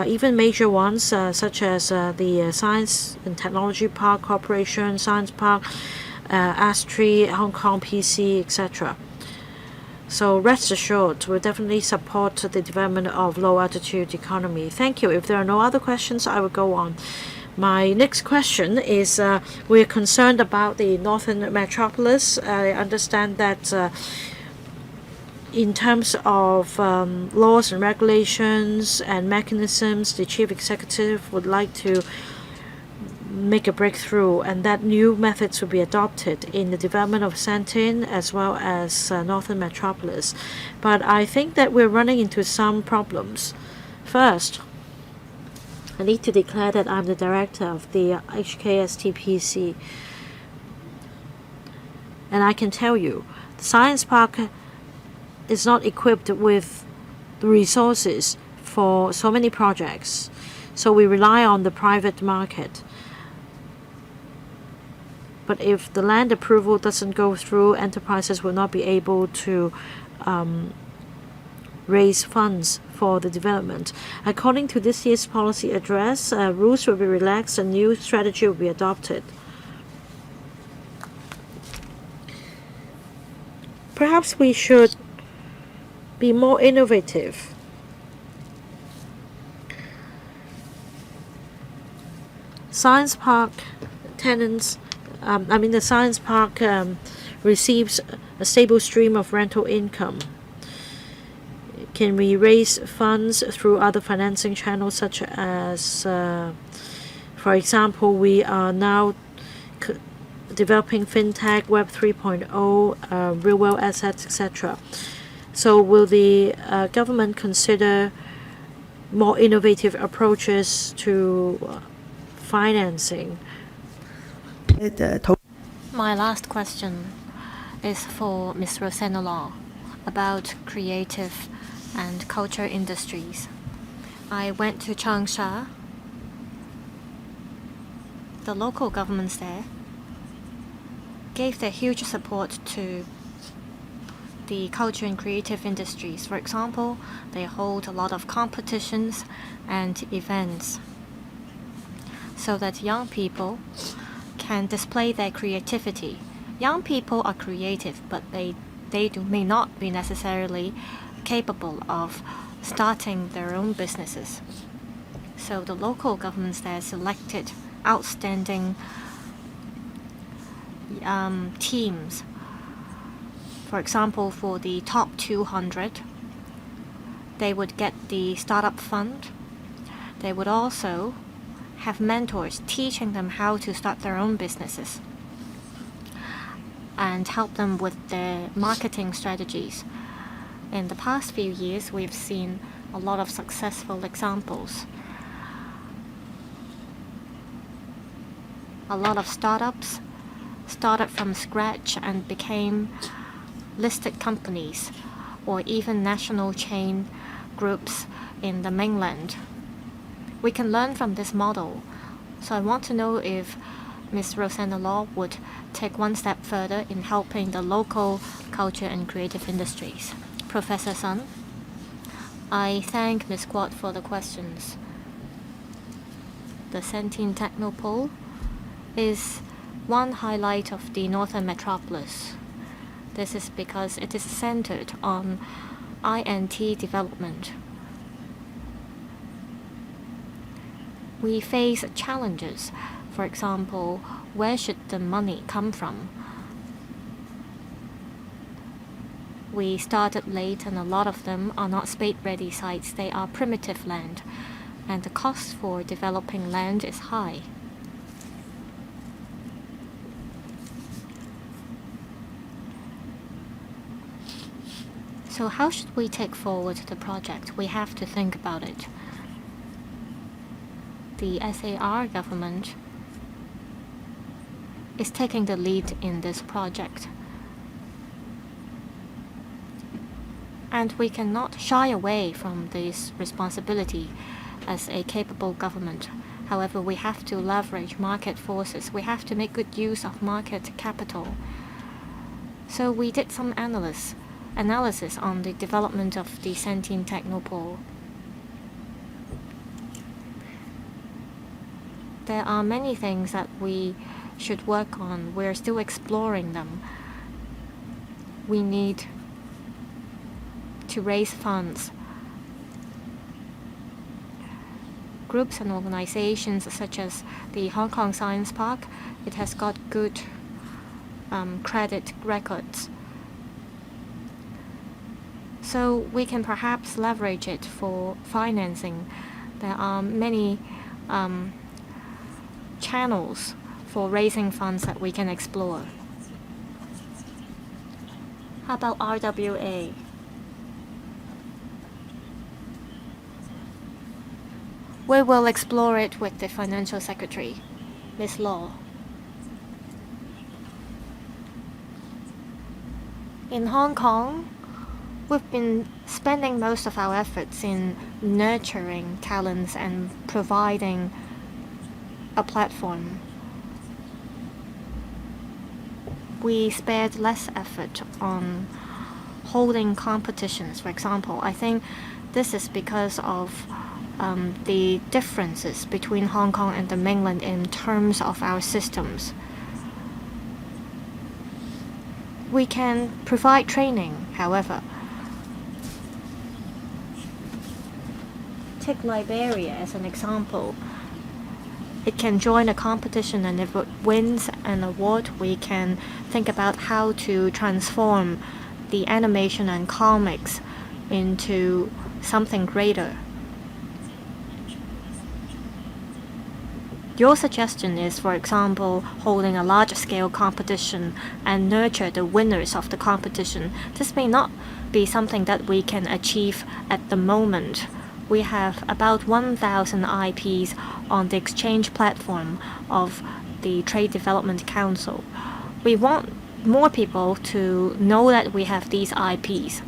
Even major ones such as the Science and Technology Park Corporation, Science Park, Astri, Hong Kong PC, etc. So rest assured, we'll definitely support the development of low-altitude economy. Thank you. If there are no other questions, I will go on. My next question is, we're concerned about the Northern Metropolis. I understand that in terms of laws and regulations and mechanisms, the Chief Executive would like to make a breakthrough, and that new methods will be adopted in the development of Sandton as well as Northern Metropolis. But I think that we're running into some problems. First, I need to declare that I'm the director of the HKSTPC, and I can tell you, the Science Park is not equipped with the resources for so many projects. So we rely on the private market. But if the land approval doesn't go through, enterprises will not be able to raise funds for the development. According to this year's policy address, rules will be relaxed and new strategy will be adopted. Perhaps we should be more innovative. Science Park tenants, the Science Park receives a stable stream of rental income. Can we raise funds through other financing channels such as, for example, we are now developing fintech, Web 3.0, real-world assets, etc. So will the government consider more innovative approaches to financing? My last question is for Ms. Rosanna Law about creative and culture industries. I went to Changsha. The local governments there gave their huge support to the culture and creative industries. For example, they hold a lot of competitions and events so that young people can display their creativity. Young people are creative, but they may not be necessarily capable of starting their own businesses. So the local governments there selected outstanding teams. For example, for the top 200, they would get the startup fund. They would also have mentors teaching them how to start their own businesses and help them with their marketing strategies. In the past few years, we've seen a lot of successful examples. A lot of startups started from scratch and became listed companies or even national chain groups in the mainland. We can learn from this model. So I want to know if Ms. Rosanna Law would take one step further in helping the local culture and creative industries. Professor Sun, I thank Ms. Quad for the questions. The Sentient Technopole is one highlight of the Northern Metropolis. This is because it is centered on INT development. We face challenges. For example, where should the money come from? We started late and a lot of them are not spade-ready sites. They are primitive land, and the cost for developing land is high. So how should we take forward the project? We have to think about it. The SAR government is taking the lead in this project. And we cannot shy away from this responsibility as a capable government. However, we have to leverage market forces. We have to make good use of market capital. So we did some analysis on the development of the Sentient Technopole. There are many things that we should work on. We're still exploring them. We need to raise funds. Groups and organizations such as the Hong Kong Science Park, it has got good credit records. So we can perhaps leverage it for financing. There are many channels for raising funds that we can explore. How about RWA? We will explore it with the Financial Secretary, Ms. Law. In Hong Kong, we've been spending most of our efforts in nurturing talents and providing a platform. We spared less effort on holding competitions, for example. I think this is because of the differences between Hong Kong and the mainland in terms of our systems. We can provide training, however. Take Liberia as an example. It can join a competition, and if it wins an award, we can think about how to transform the animation and comics into something greater. Your suggestion is, for example, holding a large-scale competition and nurture the winners of the competition. This may not be something that we can achieve at the moment. We have about 1,000 IPs on the exchange platform of the Trade Development Council. We want more people to know that we have these IPs.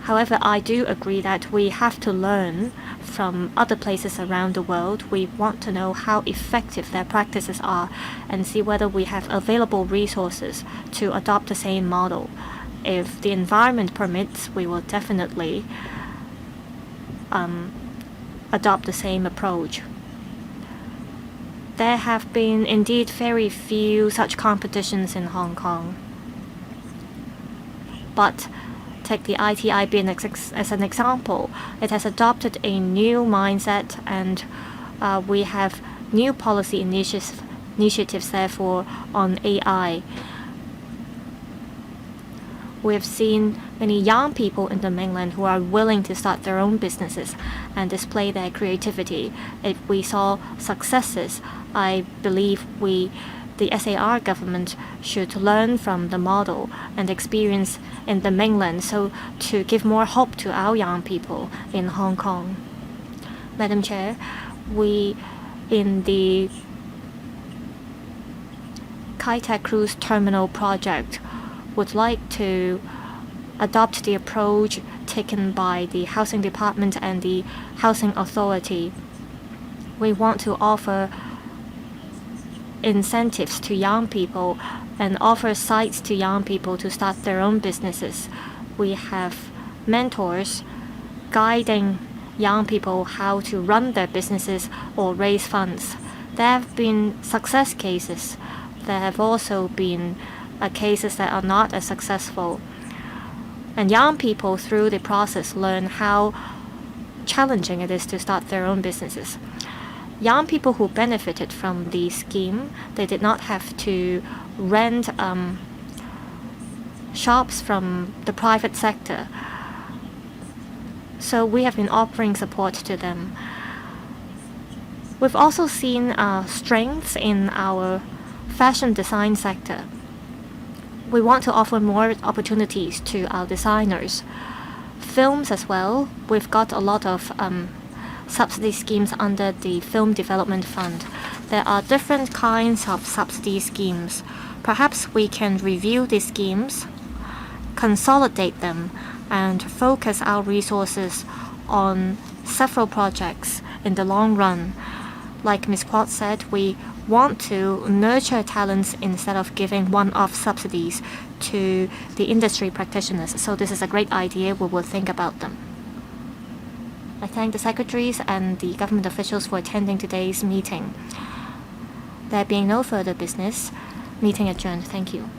However, I do agree that we have to learn from other places around the world. We want to know how effective their practices are and see whether we have available resources to adopt the same model. If the environment permits, we will definitely adopt the same approach. There have been indeed very few such competitions in Hong Kong. But take the ITIB as an example. It has adopted a new mindset, and we have new policy initiatives therefore on AI. We've seen many young people in the mainland who are willing to start their own businesses and display their creativity. If we saw successes, I believe the SAR government should learn from the model and experience in the mainland, so to give more hope to our young people in Hong Kong. Madam Chair, we in the Kai Tak Cruise Terminal project, would like to adopt the approach taken by the Housing Department and the Housing Authority. We want to offer incentives to young people and offer sites to young people to start their own businesses. We have mentors guiding young people how to run their businesses or raise funds. There have been success cases. There have also been cases that are not as successful. And young people through the process learn how challenging it is to start their own businesses. Young people who benefited from the scheme, they did not have to rent shops from the private sector. So we have been offering support to them. We've also seen strengths in our fashion design sector. We want to offer more opportunities to our designers. Films as well. We've got a lot of subsidy schemes under the Film Development Fund. There are different kinds of subsidy schemes. Perhaps we can review these schemes, consolidate them, and focus our resources on several projects in the long run. Like Ms. Kwok said, we want to nurture talents instead of giving one-off subsidies to the industry practitioners. So this is a great idea. We will think about them. I thank the secretaries and the government officials for attending today's meeting. There being no further business, meeting adjourned. Thank you.